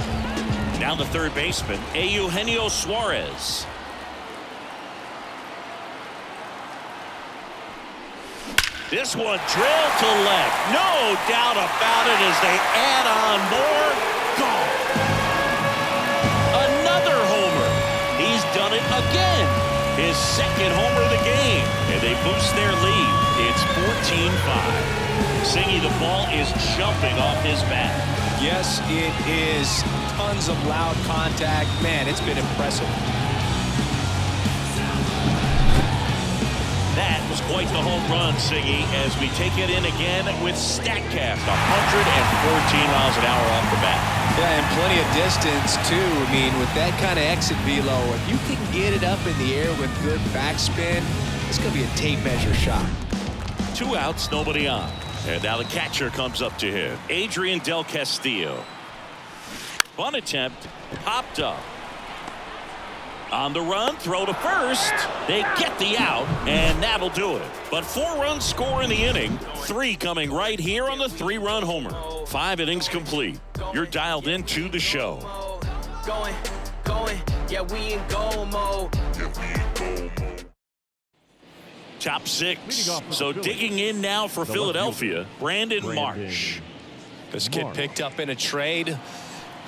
Now the third baseman, Eugenio Suarez. This one drilled to left. No doubt about it as they add on more. Gone. Another homer. He's done it again. His 2nd homer of the game, and they boost their lead. It's 14-5. Singy, the ball is jumping off his bat. Yes, it is. Tons of loud contact. Man, it's been impressive. That was quite the home run, Singy, as we take it in again with StatCast. 114 miles an hour off the bat. Yeah, and plenty of distance, too. I mean, with that kind of exit velo, if you can get it up in the air with good backspin, it's going to be a tape measure shot. 2 outs, nobody on. And now the catcher comes up to him. Adrian Del Castillo. Bunt attempt, popped up. On the run, throw to first. They get the out, and that'll do it. But 4 runs score in the inning. 3 coming right here on the 3-run homer. 5 innings complete. You're dialed into the show. Going Yeah, we in goal mode. Top six. So digging in now for Philadelphia, Brandon Marsh. This kid picked up in a trade.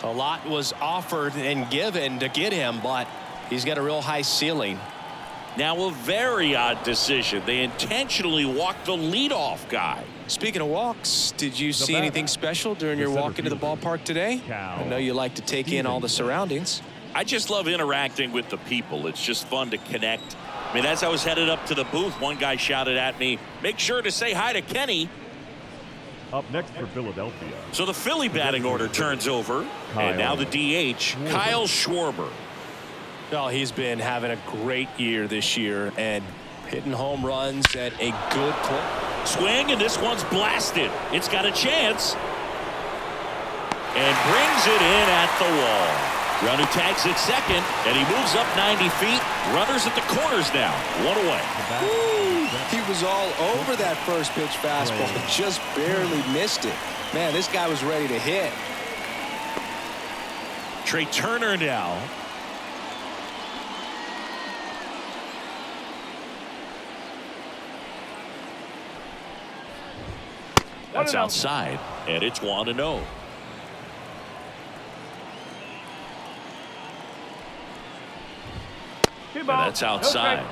A lot was offered and given to get him, but he's got a real high ceiling. Now a very odd decision. They intentionally walked the leadoff guy. Speaking of walks, did you see anything special during your walk into the ballpark today? I know you like to take in all the surroundings. I just love interacting with the people. It's just fun to connect. I mean, as I was headed up to the booth, one guy shouted at me, "Make sure to say hi to Kenny." Up next for Philadelphia. So the Philly batting order turns over, and now the DH, Kyle Schwarber. Well, he's been having a great year this year and hitting home runs at a good clip. Swing, and this one's blasted. It's got a chance. And brings it in at the wall. Runner tags at second, and he moves up 90 feet. Runners at the corners now. One away. Woo! He was all over that first pitch fastball. Just barely missed it. Man, this guy was ready to hit. Trey Turner now. That's outside, and it's 1-0. And that's outside.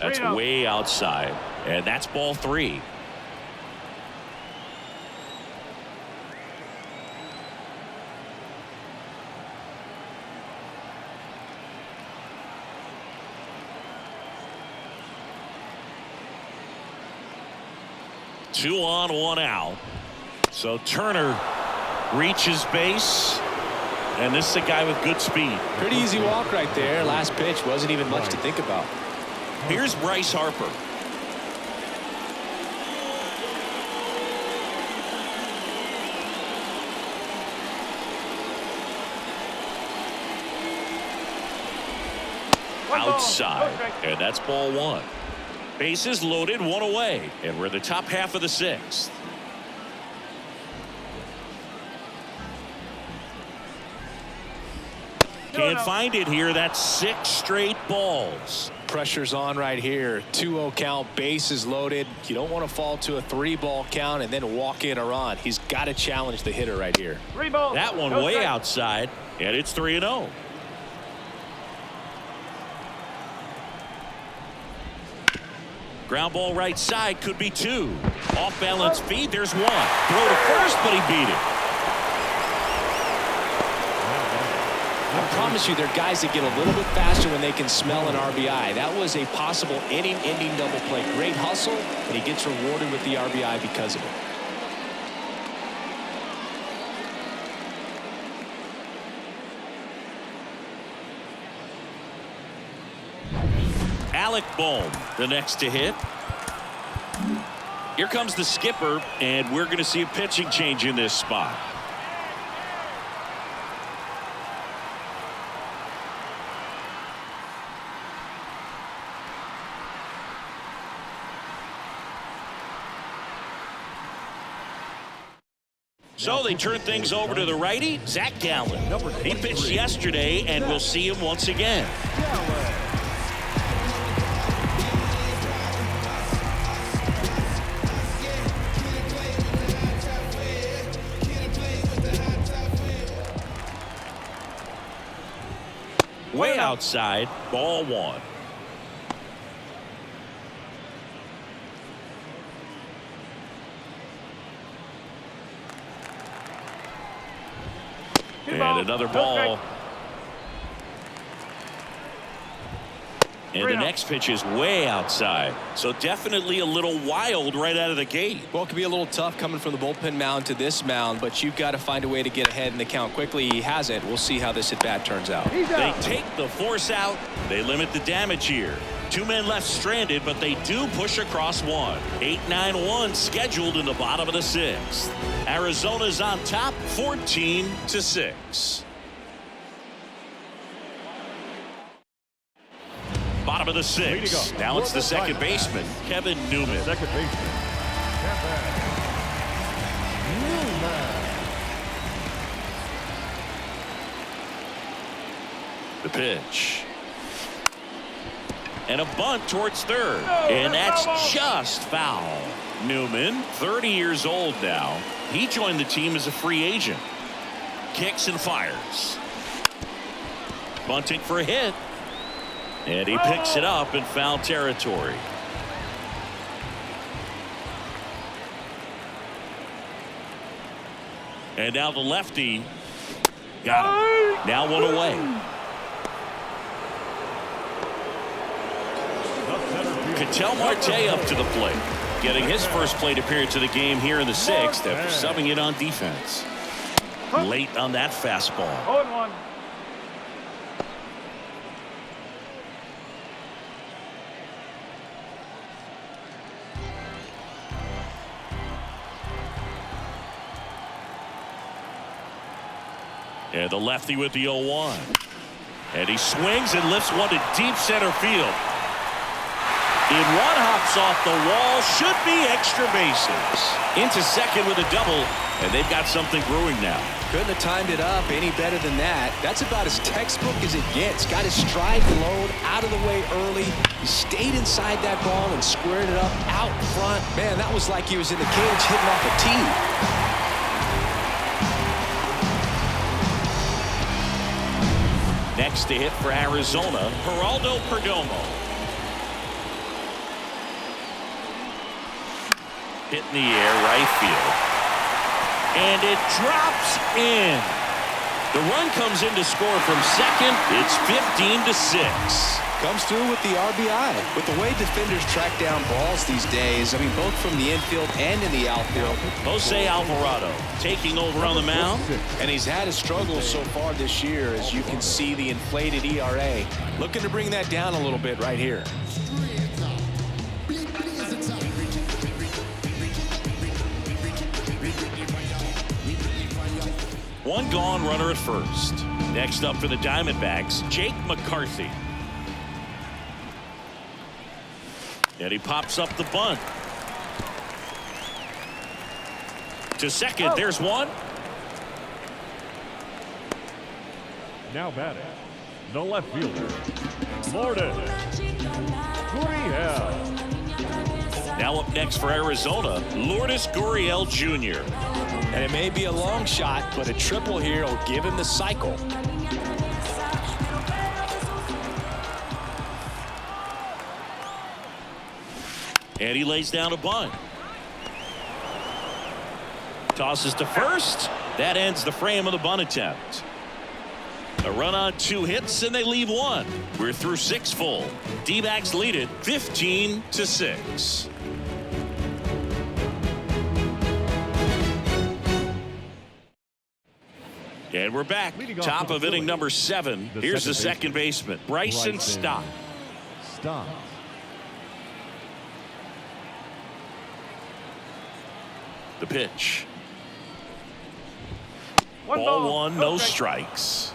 That's way outside, and that's ball 3. Two on, one out. So Turner reaches base, and this is a guy with good speed. Pretty easy walk right there. Last pitch wasn't even much to think about. Here's Bryce Harper. Outside, and that's ball 1. Bases loaded, 1 away, and we're in the top half of the 6th. Can't find it here. That's 6 straight balls. Pressure's on right here. 2-0 count, bases loaded. You don't want to fall to a 3-ball count and then walk in a run. He's got to challenge the hitter right here. 3 balls. That one way outside, and it's 3-0. Ground ball right side, could be 2. Off balance feed, there's 1. Throw to first, but he beat it. I promise you, there are guys that get a little bit faster when they can smell an RBI. That was a possible inning-ending double play. Great hustle, and he gets rewarded with the RBI because of it. Alec Bohm, the next to hit. Here comes the skipper, and we're going to see a pitching change in this spot. So they turn things over to the righty, Zach Gallen. He pitched yesterday, and we'll see him once again. Way outside, ball 1. And another ball. And the next pitch is way outside. So definitely a little wild right out of the gate. Well, it can be a little tough coming from the bullpen mound to this mound, but you've got to find a way to get ahead in the count quickly. He hasn't. We'll see how this at-bat turns out. They take the force out. They limit the damage here. 2 men left stranded, but they do push across 1. 8-9-1 scheduled in the bottom of the 6th. Arizona's on top, 14-6. Bottom of the 6th. Now it's the second baseman, Kevin Newman. Second baseman, Kevin pitch. And a bunt towards third. And that's just foul. Newman, 30 years old now. He joined the team as a free agent. Kicks and fires. Bunting for a hit. And he picks it up in foul territory. And now the lefty. Got him. Now one away. Ketel Marte up to the plate. Getting his first plate appearance of the game here in the sixth after subbing it on defense. Late on that fastball. 0-1. And the lefty with the 0-1. And he swings and lifts one to deep center field. In one hops off the wall, should be extra bases. Into second with a double, and they've got something brewing now. Couldn't have timed it up any better than that. That's about as textbook as it gets. Got his stride load out of the way early. He stayed inside that ball and squared it up out front. Man, that was like he was in the cage hitting off a tee. Next to hit for Arizona, Geraldo Perdomo. Hit in the air, right field. And it drops in. The run comes in to score from second. It's 15-6. Comes through with the RBI. With the way defenders track down balls these days, I mean, both from the infield and in the outfield. Jose Alvarado taking over on the mound. And he's had his struggles so far this year, as you can see the inflated ERA. Looking to bring that down a little bit right here. One gone, runner at first. Next up for the Diamondbacks, Jake McCarthy. And he pops up the bunt. To second, there's one. Now batting, the left fielder, Lourdes Gurriel. Now up next for Arizona, Lourdes Gurriel Jr. And it may be a long shot, but a triple here will give him the cycle. And he lays down a bunt. Tosses to first. That ends the frame of the bunt attempt. A run on 2 hits, and they leave 1. We're through 6 full. D-backs lead it 15-6. And we're back. Top of inning number 7. Here's the second baseman, Bryson Stott. The pitch. Ball 1, no strikes.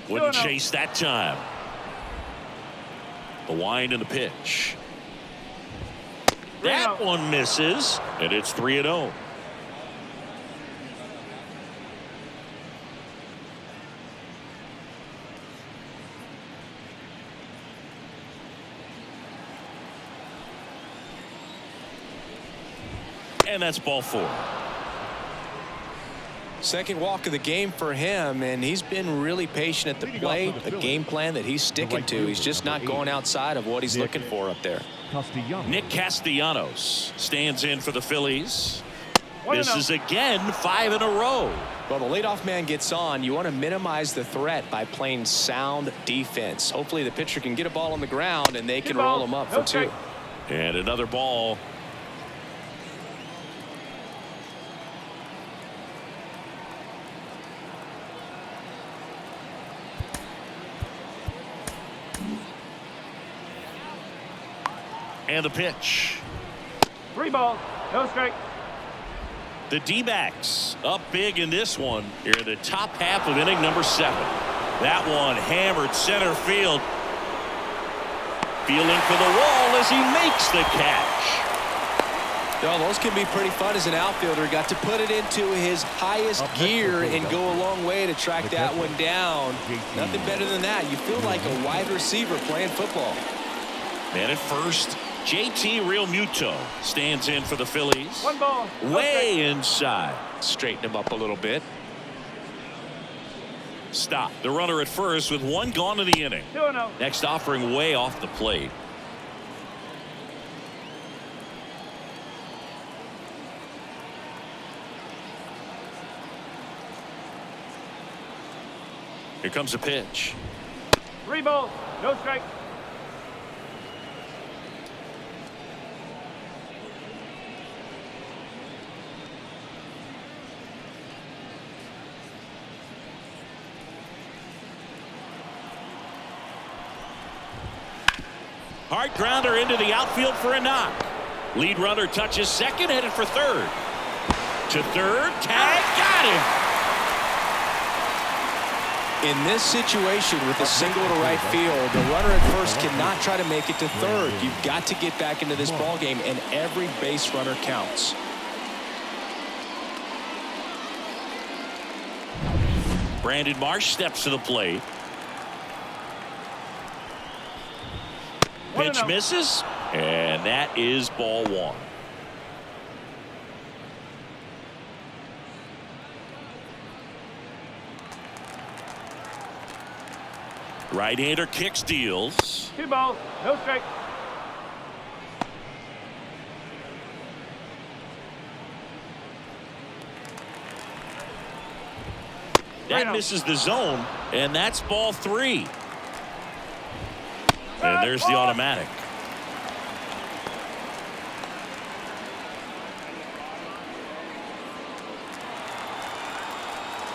Wouldn't chase that time. The wind and the pitch. That one misses, and it's 3-0. And that's ball 4. Second walk of the game for him, and he's been really patient at the plate. A game plan that he's sticking to. He's just not going outside of what he's looking for up there. Nick Castellanos stands in for the Phillies. This is again 5 in a row. Well, the leadoff man gets on. You want to minimize the threat by playing sound defense. Hopefully the pitcher can get a ball on the ground and they can roll him up for 2. And another ball. And the pitch. 3 balls, no strike. The D-backs up big in this one here in the top half of inning number 7. That one hammered center field. Feeling for the wall as he makes the catch. Well, those can be pretty fun as an outfielder. Got to put it into his highest gear and go a long way to track that one down. Nothing better than that. You feel like a wide receiver playing football. Man at first, JT Realmuto stands in for the Phillies. One ball. Way inside. Straighten him up a little bit. Stop. The runner at first with one gone in the inning. 2-0. Next offering way off the plate. Here comes a pitch. 3 balls. No strike. Hard grounder into the outfield for a knock. Lead runner touches second, headed for third. To third, tag, got him. In this situation with a single to right field, the runner at first cannot try to make it to third. You've got to get back into this ball game, and every base runner counts. Brandon Marsh steps to the plate. Pitch misses, and that is ball one. Right-hander kicks, deals. 2 balls. No strike. That misses the zone, and that's ball 3. And there's the automatic.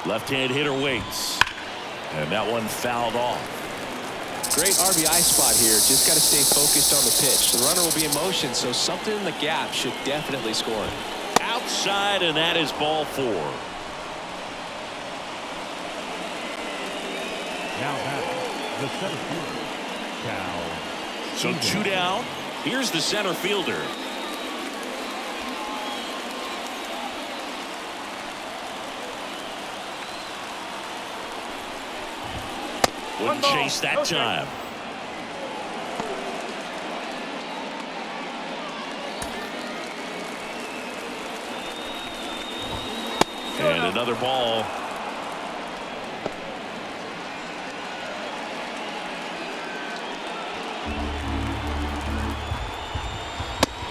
Left-hand hitter waits, and that one fouled off. Great RBI spot here. Just got to stay focused on the pitch. The runner will be in motion, so something in the gap should definitely score it. Outside, and that is ball 4. Now back, the center fielder, Cal. So 2 down. Here's the center fielder. Wouldn't chase that time. And another ball.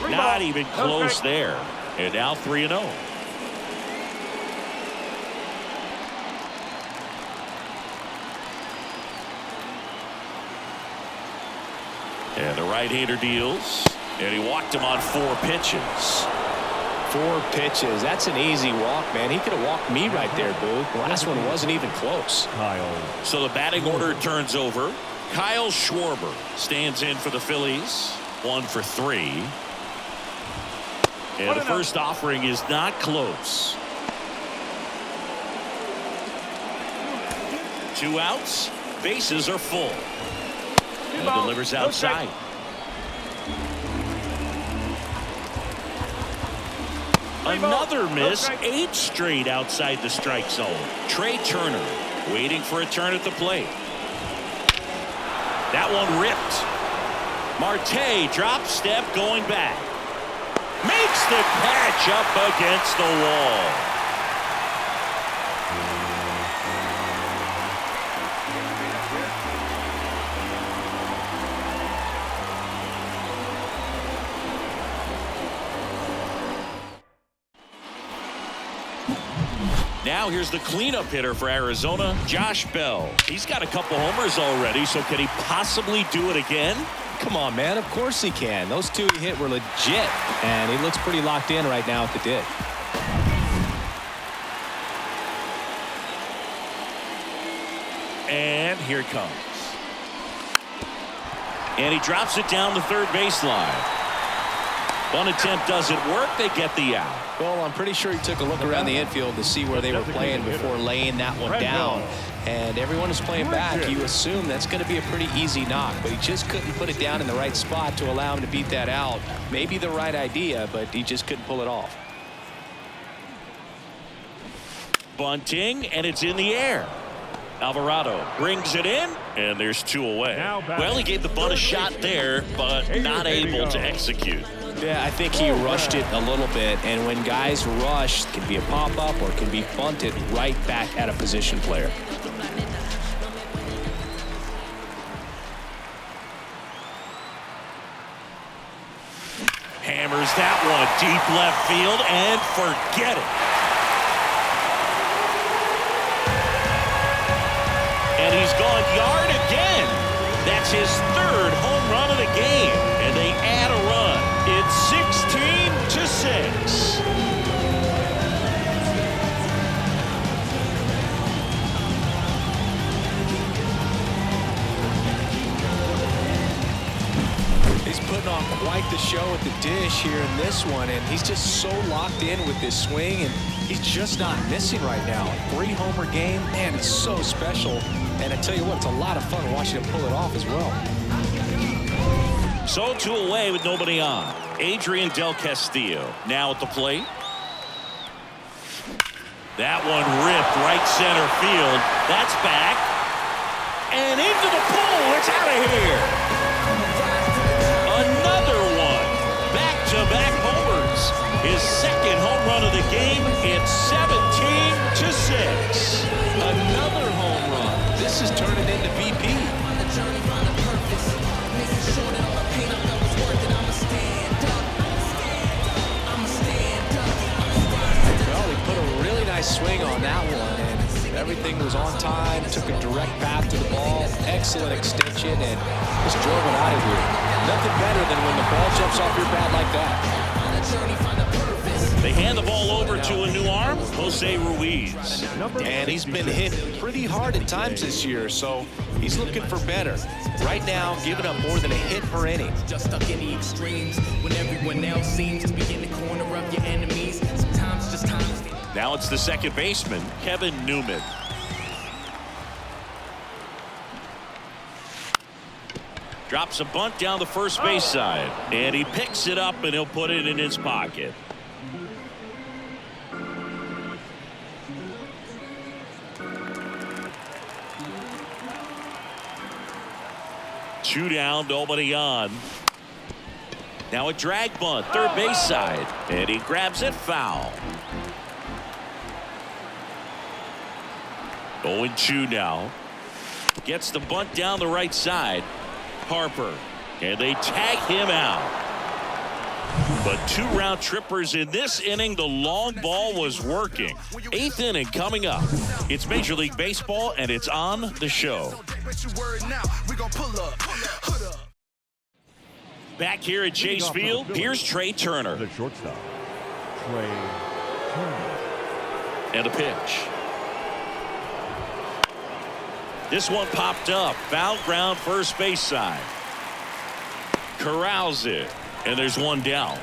Not even close there. And now 3-0. And the right-hander deals, and he walked him on 4 pitches. 4 pitches. That's an easy walk, man. He could have walked me right there, Boo. The last one wasn't even close. Kyle. So the batting order turns over. Kyle Schwarber stands in for the Phillies. 1 for 3. And the first offering is not close. 2 outs. Bases are full. And delivers outside. Another miss. 8 straight outside the strike zone. Trey Turner waiting for a turn at the plate. That one ripped. Marte drop step going back. Makes the catch up against the wall. Now here's the cleanup hitter for Arizona, Josh Bell. He's got a couple homers already, so can he possibly do it again? Come on, man. Of course he can. Those 2 he hit were legit, and he looks pretty locked in right now at the dig. And here it comes. And he drops it down the third baseline. One attempt doesn't work. They get the out. Well, I'm pretty sure he took a look around the infield to see where they were playing before laying that one down. And everyone is playing back. You assume that's going to be a pretty easy knock, but he just couldn't put it down in the right spot to allow him to beat that out. Maybe the right idea, but he just couldn't pull it off. Bunting, and it's in the air. Alvarado brings it in, and there's 2 away. Well, he gave the bunt a shot there, but not able to execute. Yeah, I think he rushed it a little bit, and when guys rush, it can be a pop-up or it can be bunted right back at a position player. Hammers that one deep left field, and forget it. And he's gone yard again. That's his 3rd home run of the game. And they add a run. It's 16-6. He's putting on quite the show at the dish here in this one, and he's just so locked in with this swing, and he's just not missing right now. A 3-homer game, man, it's so special. And I tell you what, it's a lot of fun watching him pull it off as well. So 2 away with nobody on. Adrian Del Castillo now at the plate. That one ripped right center field. That's back. And into the pool. It's out of here. Another one. Back-to-back homers. His 2nd home run of the game. It's 17-6. Another home run. This is turning into VP. Well, he put a really nice swing on that one, and everything was on time. Took a direct path to the ball. Excellent extension, and just drove it out of here. Nothing better than when the ball jumps off your bat like that. They hand the ball over to a new arm, Jose Ruiz. And he's been hit pretty hard at times this year, so he's looking for better. Right now, giving up more than a hit per inning. Just stuck in the extremes when everyone else seems to be in the corner of your enemies. Sometimes just time. Now it's the second baseman, Kevin Newman. Drops a bunt down the first base side, and he picks it up, and he'll put it in his pocket. Two down, nobody on. Now a drag bunt, third base side, and he grabs it foul. 0-2 now. Gets the bunt down the right side. Harper, and they tag him out. But 2 round trippers in this inning. The long ball was working. 8th inning coming up. It's Major League Baseball, and it's on the show. Back here at Chase Field, here's Trey Turner. The shortstop, Trey Turner. And a pitch. This one popped up. Foul ground, first base side. Corrals it. And there's one down.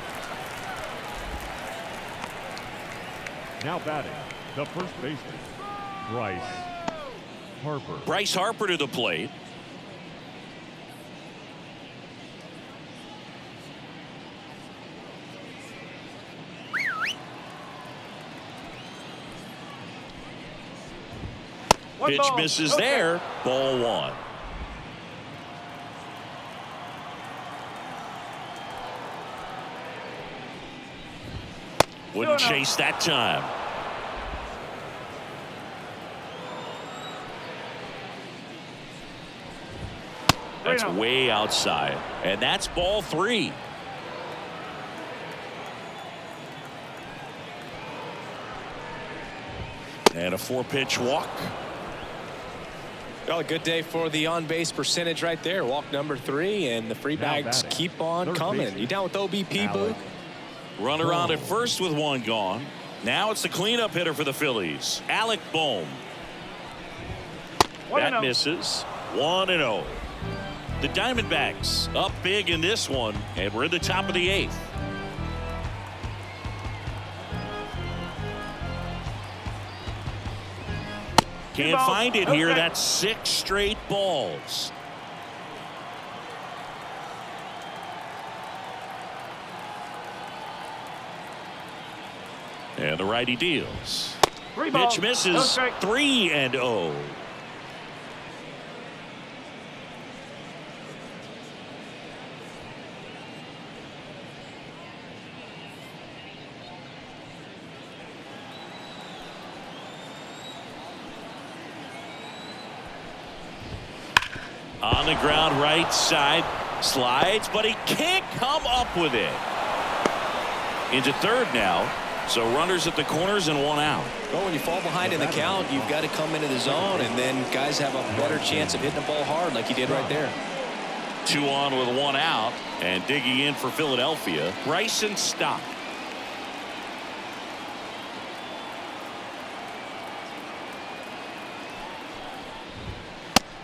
Now batting, the first baseman, Bryce Harper. Bryce Harper to the plate. Pitch misses there. Ball 1. Wouldn't chase that time. That's way outside. And that's ball 3. And a 4-pitch walk. Well, a good day for the on-base percentage right there. Walk number 3, and the free bags keep on coming. You down with OBP, Boo? Runner on at first with 1 gone. Now it's the cleanup hitter for the Phillies, Alec Bohm. That misses. 1-0. The Diamondbacks up big in this one, and we're in the top of the 8th. Can't find it here. That's 6 straight balls. And the righty deals. Pitch misses. 3-0. On the ground, right side, slides, but he can't come up with it. Into third now, so runners at the corners and 1 out. Well, when you fall behind in the count, you've got to come into the zone, and then guys have a better chance of hitting the ball hard like he did right there. 2 on with 1 out, and digging in for Philadelphia, Bryson Stott.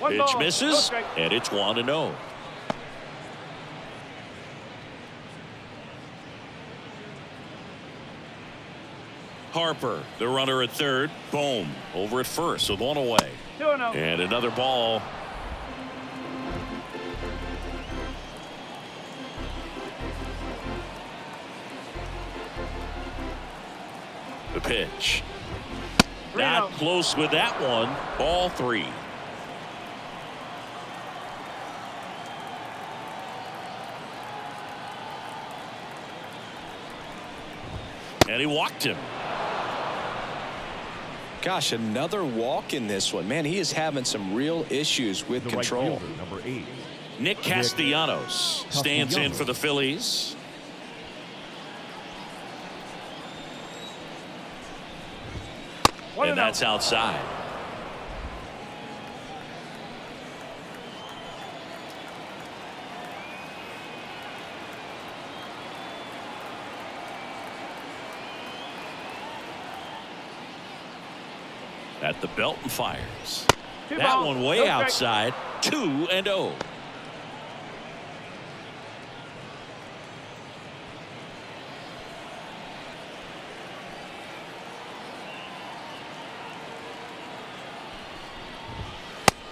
Pitch misses, and it's 1-0. Harper, the runner at third. Boom, over at first with 1 away. 2-0. And another ball. The pitch. Not close with that one. Ball 3. And he walked him. Gosh, another walk in this one. Man, he is having some real issues with control. Right fielder, number 8. Nick Castellanos stands in for the Phillies. And that's outside. At the belt and fires. That one way outside. 2-0.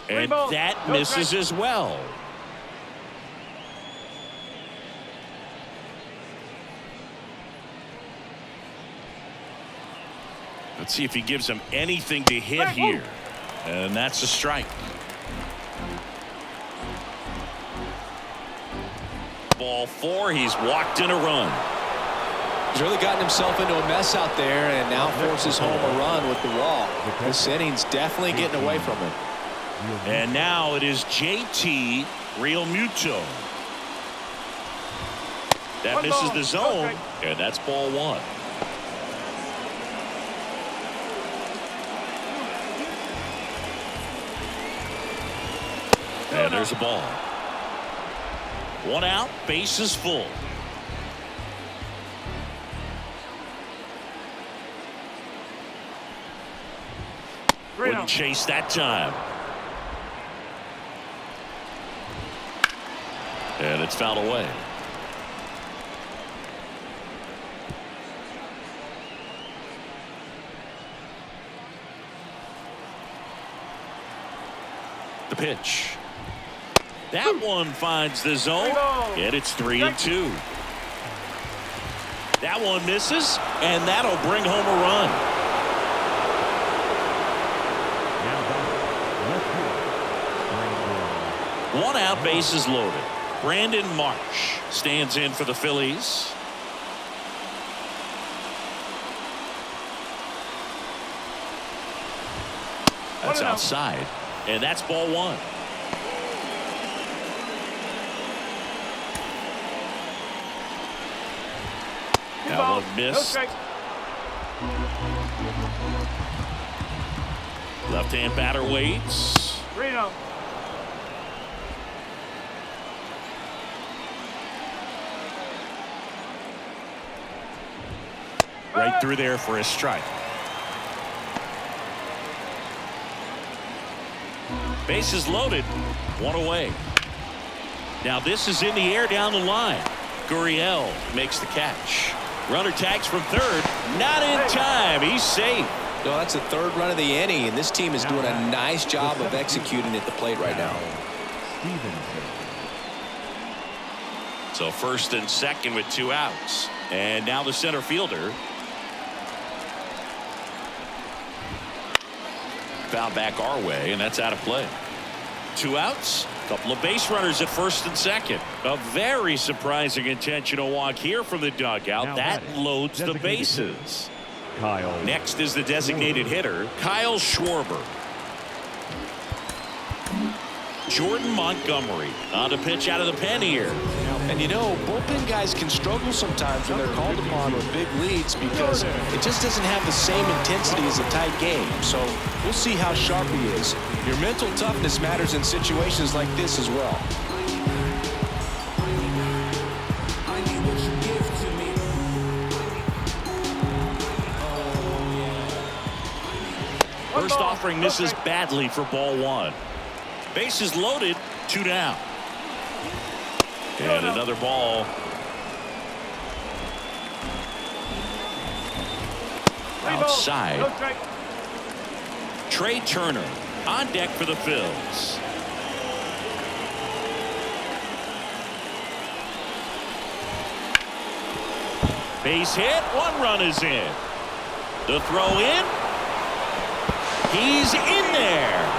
And that misses as well. Let's see if he gives him anything to hit here. And that's a strike. Ball 4. He's walked in a run. He's really gotten himself into a mess out there and now forces home a run with the walk. This inning's definitely getting away from him. And now it is JT Realmuto. That misses the zone, and that's ball 1. And there's a ball. 1 out, bases full. Wouldn't chase that time. And it's fouled away. The pitch. That one finds the zone, and it's 3-2. That one misses, and that'll bring home a run. One out, bases loaded. Brandon Marsh stands in for the Phillies. That's outside, and that's ball 1. That one missed. Left-hand batter waits. 3-0. Right through there for a strike. Bases loaded. 1 away. Now this is in the air down the line. Gurriel makes the catch. Runner tags from third. Not in time. He's safe. No, that's the third run of the inning, and this team is doing a nice job of executing at the plate right now. So first and second with 2 outs. And now the center fielder. Foul back our way, and that's out of play. 2 outs. Couple of base runners at first and second. A very surprising intentional walk here from the dugout. Now that loads the bases. Kyle. Next is the designated hitter, Kyle Schwarber. Jordan Montgomery on the pitch out of the pen here. And you know, bullpen guys can struggle sometimes when they're called upon with big leads because it just doesn't have the same intensity as a tight game. So we'll see how sharp he is. Your mental toughness matters in situations like this as well. First offering misses badly for ball 1. Bases loaded, 2 down. And another ball. Outside. Trey Turner on deck for the Phillies. Base hit. 1 run is in. The throw in. He's in there.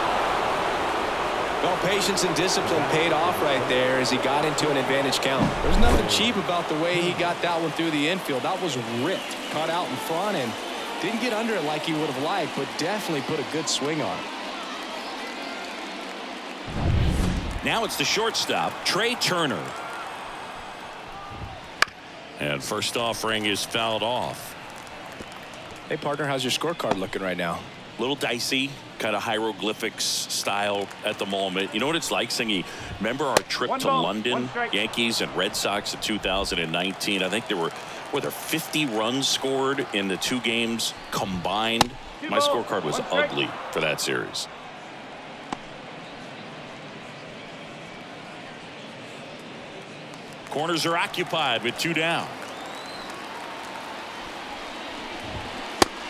Well, patience and discipline paid off right there as he got into an advantage count. There's nothing cheap about the way he got that one through the infield. That was ripped, caught out in front, and didn't get under it like he would have liked, but definitely put a good swing on it. Now it's the shortstop, Trey Turner. And first offering is fouled off. Hey, partner, how's your scorecard looking right now? Little dicey, kind of hieroglyphics style at the moment. You know what it's like, Singy? Remember our trip to London, Yankees and Red Sox in 2019? I think there were 50 runs scored in the 2 games combined. My scorecard was ugly for that series. Corners are occupied with 2 down.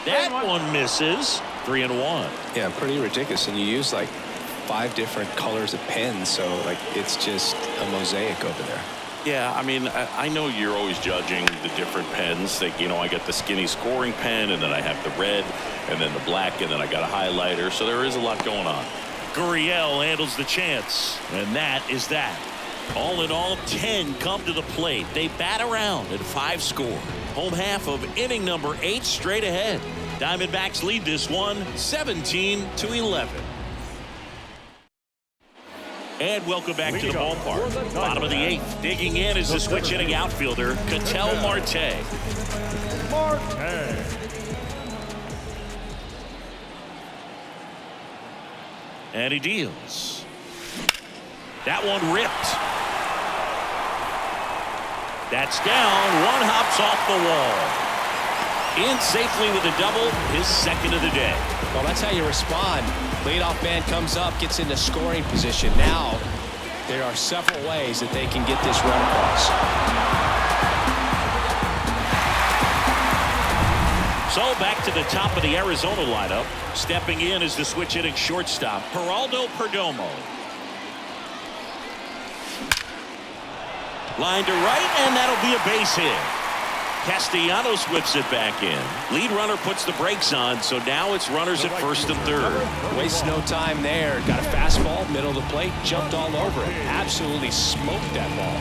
That one misses. 3-1. Yeah, pretty ridiculous. And you use like 5 different colors of pens, so like it's just a mosaic over there. Yeah, I mean, I know you're always judging the different pens. Like, you know, I got the skinny scoring pen, and then I have the red, and then the black, and then I got a highlighter. So there is a lot going on. Gurriel handles the chance, and that is that. All in all, 10 come to the plate. They bat around at 5 score. Home half of inning number 8 straight ahead. Diamondbacks lead this one 17-11. And welcome back to the ballpark. Bottom of the 8th. Digging in is the switch hitting outfielder, Ketel Marte. And he deals. That one ripped. That's down. 1 hops off the wall. In safely with a double, his 2nd of the day. Well, that's how you respond. Leadoff man comes up, gets into scoring position. Now, there are several ways that they can get this run across. So back to the top of the Arizona lineup. Stepping in is the switch hitting shortstop, Geraldo Perdomo. Line to right, and that'll be a base hit. Castellanos whips it back in. Lead runner puts the brakes on, so now it's runners at first and third. Wastes no time there. Got a fastball, middle of the plate, jumped all over it. Absolutely smoked that ball.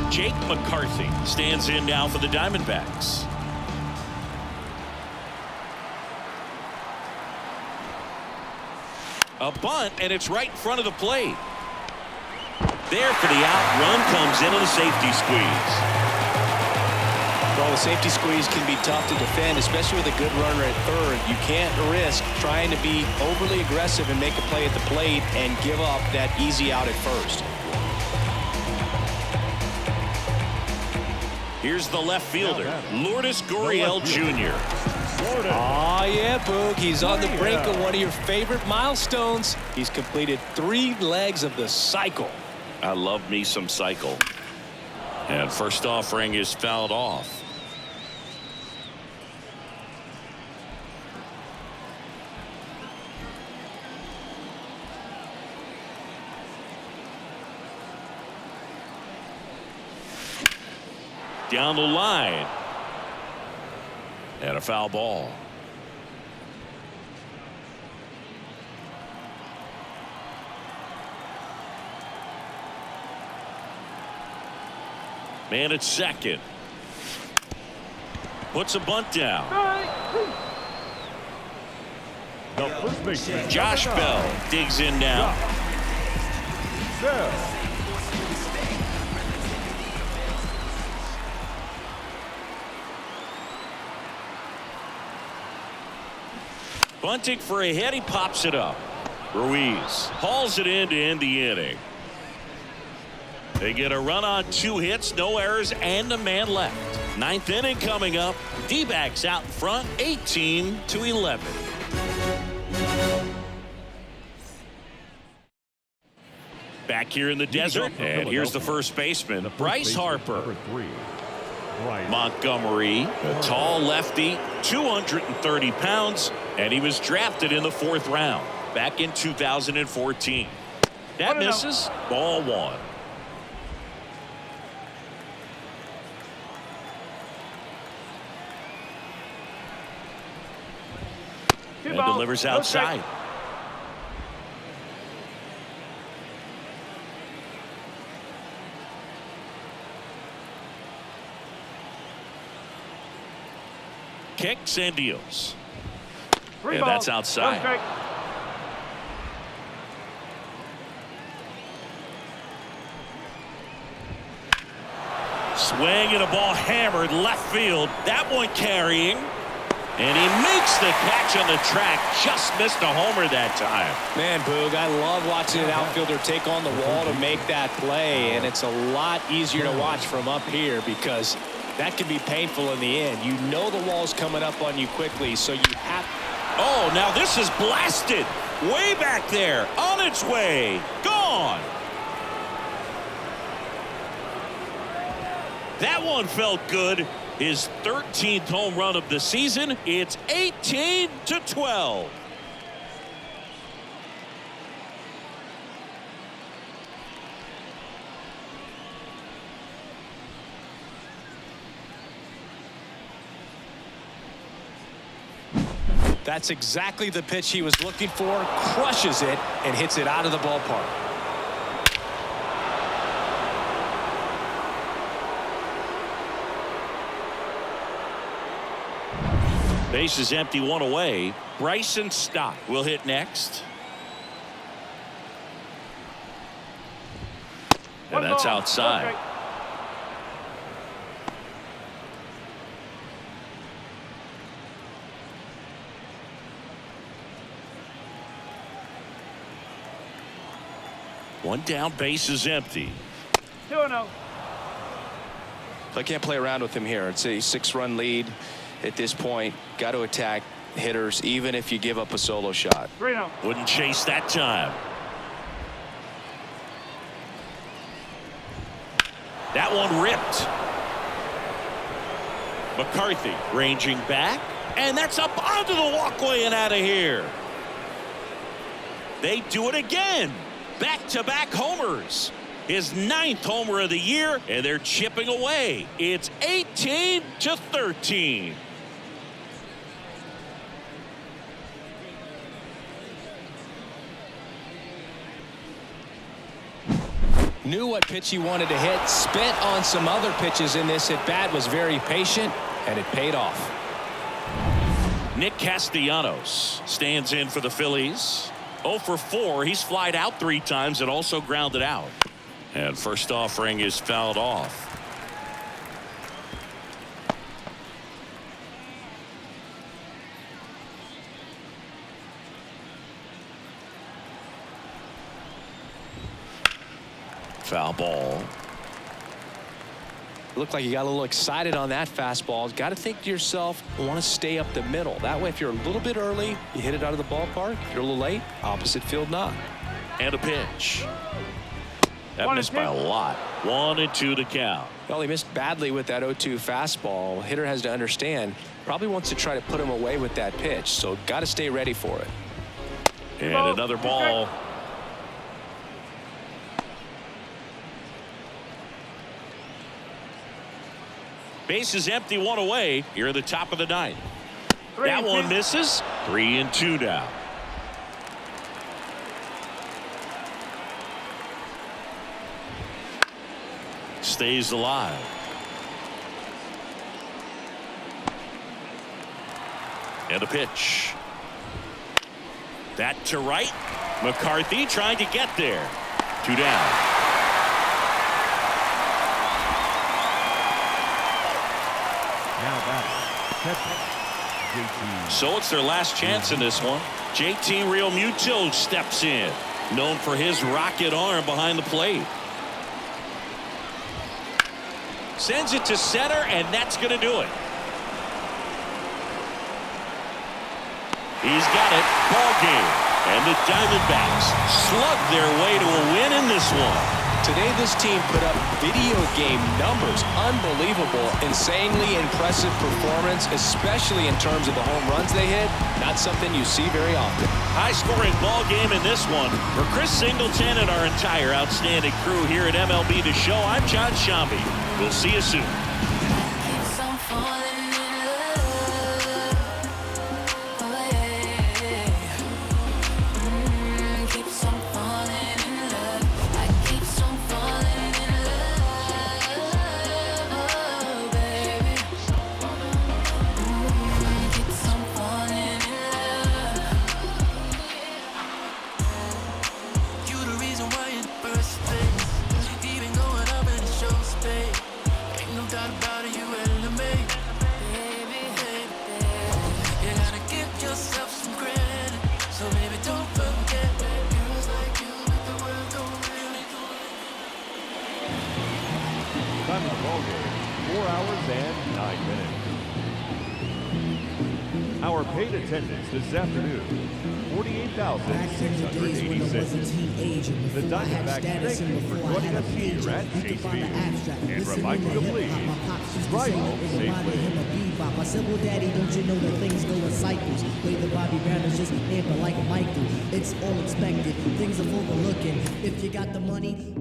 Jake McCarthy stands in now for the Diamondbacks. A bunt, and it's right in front of the plate. There for the out. Run comes in on the safety squeeze. Well, the safety squeeze can be tough to defend, especially with a good runner at third. You can't risk trying to be overly aggressive and make a play at the plate and give up that easy out at first. Here's the left fielder, Lourdes Gurriel Jr. Oh, yeah, Boog. He's on the brink of one of your favorite milestones. He's completed 3 legs of the cycle. I love me some cycle. And first offering is fouled off. Down the line. And a foul ball. Man at second. Puts a bunt down. The first baseman. Josh Bell digs in now. Bell. Bunting for a hit. He pops it up. Ruiz hauls it in to end the inning. They get a run on 2 hits, no errors, and a man left. 9th inning coming up. D-backs out in front, 18-11. Back here in the desert, and here's the first baseman, Bryce Harper. Number 3. Bryce. Montgomery, a tall lefty, 230 pounds, and he was drafted in the 4th round back in 2014. That misses. Ball 1. And delivers outside. Kicks and deals. Three And balls, that's outside. no strike. Swing and a ball hammered left field. That one carrying. And he makes the catch on the track. Just missed a homer that time. Man, Boog, I love watching an outfielder take on the wall to make that play, and it's a lot easier to watch from up here because that can be painful in the end. You know the wall's coming up on you quickly, so you have. Oh, now this is blasted. Way back there. On its way. Gone. That one felt good. His 13th home run of the season. It's 18-12. That's exactly the pitch he was looking for. Crushes it and hits it out of the ballpark. Base is empty, 1 away. Bryson Stott will hit next. And that's outside. One down, base is empty. 2-0. I can't play around with him here. It's a 6-run lead at this point. Got to attack hitters even if you give up a solo shot. 3-0. Wouldn't chase that time. That one ripped. McCarthy ranging back, and that's up onto the walkway and out of here. They do it again. Back-to-back homers. His 9th homer of the year, and they're chipping away. It's 18-13. Knew what pitch he wanted to hit. Spent on some other pitches in this at bat. Was very patient, and it paid off. Nick Castellanos stands in for the Phillies. 0 for 4. He's flied out 3 times and also grounded out. And first offering is fouled off. Foul ball. Looked like you got a little excited on that fastball. Got to think to yourself, want to stay up the middle. That way, if you're a little bit early, you hit it out of the ballpark. If you're a little late, opposite field knock. And a pitch. That missed by a lot. 1-2 to count. Well, he missed badly with that 0-2 fastball. Hitter has to understand, probably wants to try to put him away with that pitch, so got to stay ready for it. And another ball. Base is empty, 1 away. Here at the top of the ninth. That one misses. 3-2 now. Stays alive. And a pitch. That to right. McCarthy trying to get there. 2 down. Now batting, JT. So it's their last chance in this one. JT Realmuto steps in, known for his rocket arm behind the plate. Sends it to center, and that's going to do it. He's got it. Ball game. And the Diamondbacks slug their way to a win in this one. Today, this team put up video game numbers. Unbelievable, insanely impressive performance, especially in terms of the home runs they hit. Not something you see very often. High-scoring ball game in this one. For Chris Singleton and our entire outstanding crew here at MLB The Show, I'm John Shambi. We'll see you soon. Time of the ball game, 4 hours and 9 minutes. Our paid attendance this afternoon, 48,686. The Diamondbacks thank you for joining us here at Chase Field and remind you to please drive home safely. My simple daddy, don't you know that things go in cycles? Way the Bobby Brown is just amber like Michael. It's all expected, things are overlooking. If you got the money.